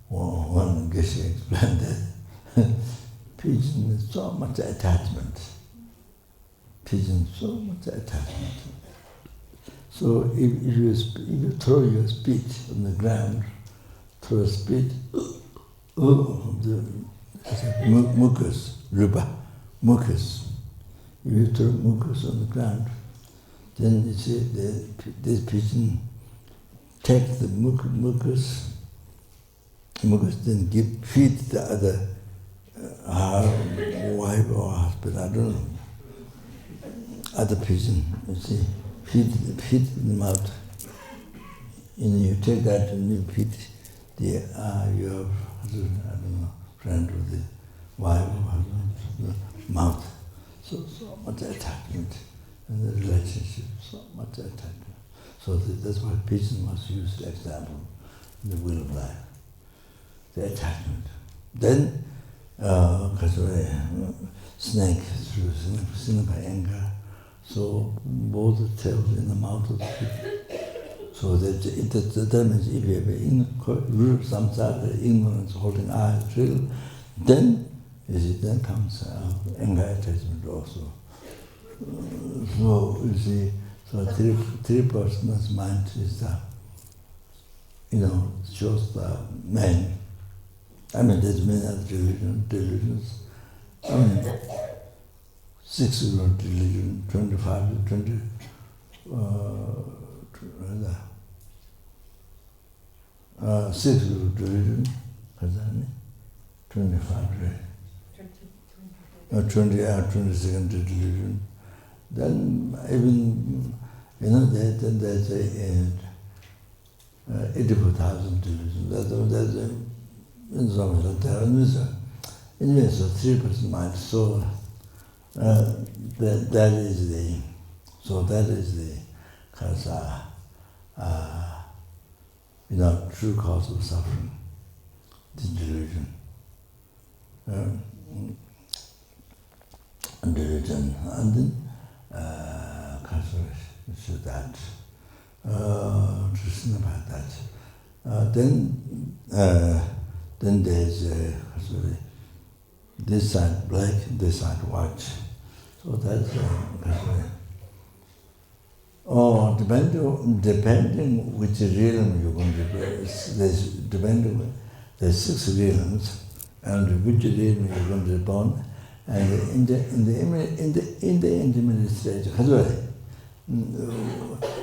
one Geshe explained that pigeon is so much attachment. Pigeon so much attachment. So if you throw your spit on the ground, throw a spit, the mucus, rupa, mucus. If you throw mucus on the ground, then you see this pigeon takes the mucus, then feed the other wife or husband, I don't know, other pigeon, you see, feed them out. And you take that and you feed your husband, I don't know, friend or the wife or husband, the mouth. So much attachment in the relationship, so much attachment. So that's why pigeon must use the example in the wheel of life, the attachment. Then, snake through sin by anger, so both the tails in the mouth of the pig. So that means if you have samsara, ignorance, holding I real, then comes anger attachment also. So you see, so three persons' mind is shows the man. I mean, there's many other delusions. I mean, 6 delusion, 25, 20, 6 delusion, 25, 22nd delusion. Then even, then there's 84,000 delusions. There's anyway, so 3% mind. So that is the kasa, true cause of suffering, the delusion. Delusion, and then so that just about that. Then there's this side black, this side white. So that's depending which realm you're going to be. There's 6 realms, and which realm you're going to be born. And in the intermediate stage,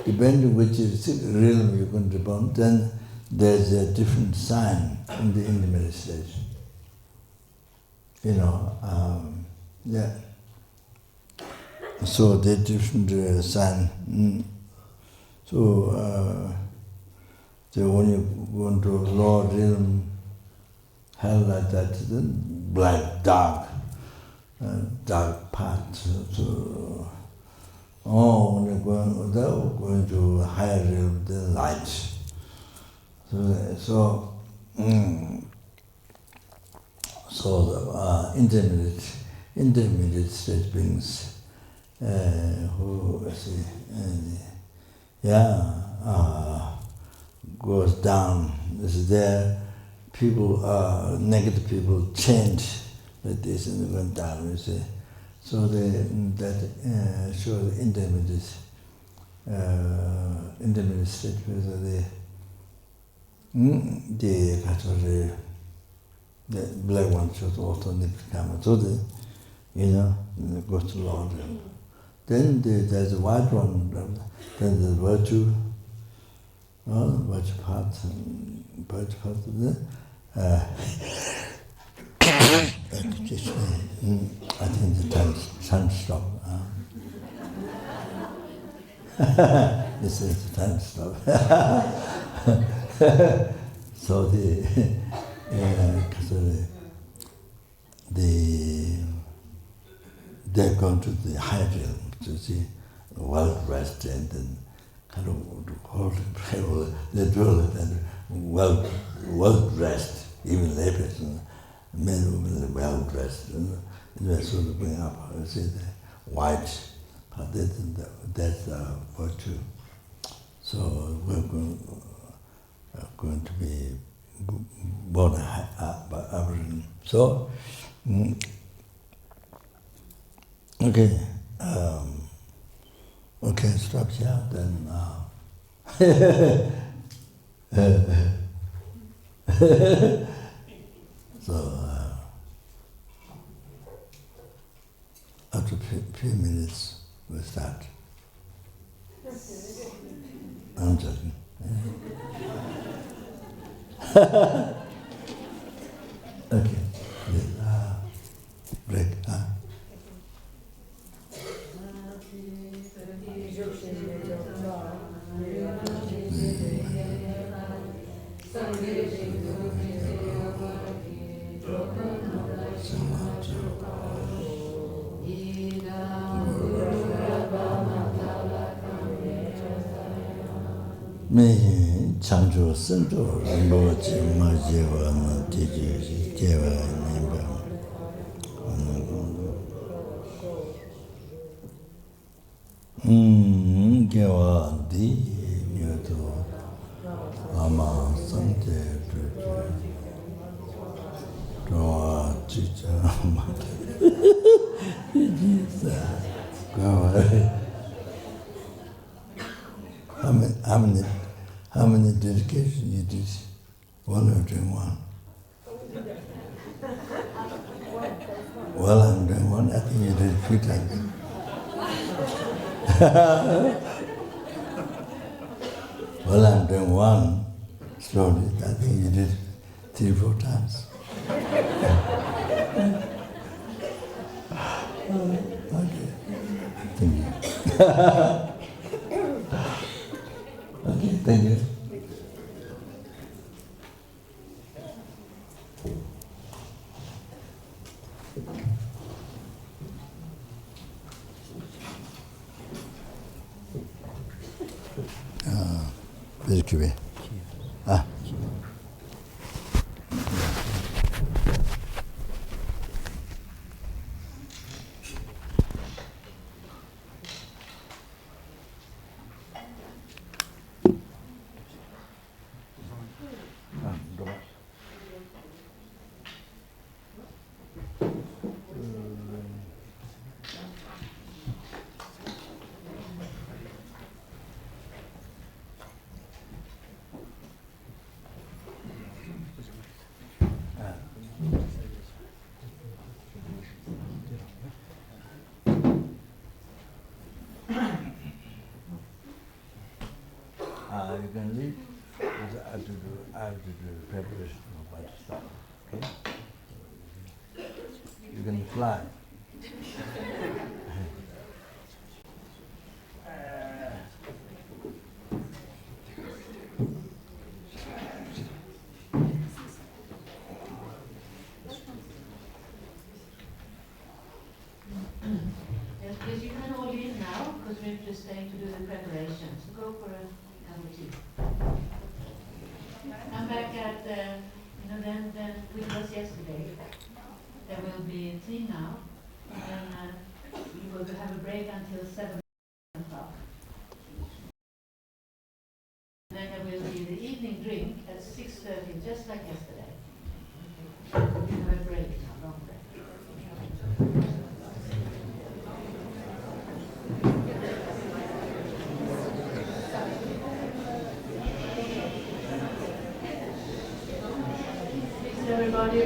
depending which realm you're going to be born, then there's a different sign in the intermediate stage. Yeah. So the different sign. So when you go into lower realm, hell like that, then black, dark part. So when you're going to higher realm, then light. So the intermediate stage beings who goes down. This is there. People, negative people, change like this and went down. You see, so that shows the intermediate stage where the black one shows also Nipkama. So it goes to Lord. Then there's a white one, then the virtue part, I think the time stop. This is the time stop. So they're going to the higher realm to see well rested and kind of hold they do it and well dressed, even layperson, men and women well dressed, and they sort of bring up see the white part, that's virtue. So we're going to be born Aboriginal. So okay, stop here then. So after a few minutes we'll start. I'm joking. Okay. Break. Me chanjo sento Rinpoche ma jewa na tiji jewa nimba. Jewa di myoto ama sante tuja doa chicha mata. How How many dedications you did? One or doing one? Well, I'm doing one. I think you did it 3 times. Well, I'm doing one slowly. I think you did 3 or 4 times. Okay. Thank you. Okay, thank you. This could be. Ah. You can leave. I have to do preparation of my stuff. Okay? You can fly. Yes, please, you can all leave now, because we're just staying to do the preparation. So go for a cup of tea. Come back at, then we was yesterday. There will be tea now, and then we will have a break until 7 o'clock. And then there will be the evening drink at 6:30, just like yesterday. We have a break now, long break. Everybody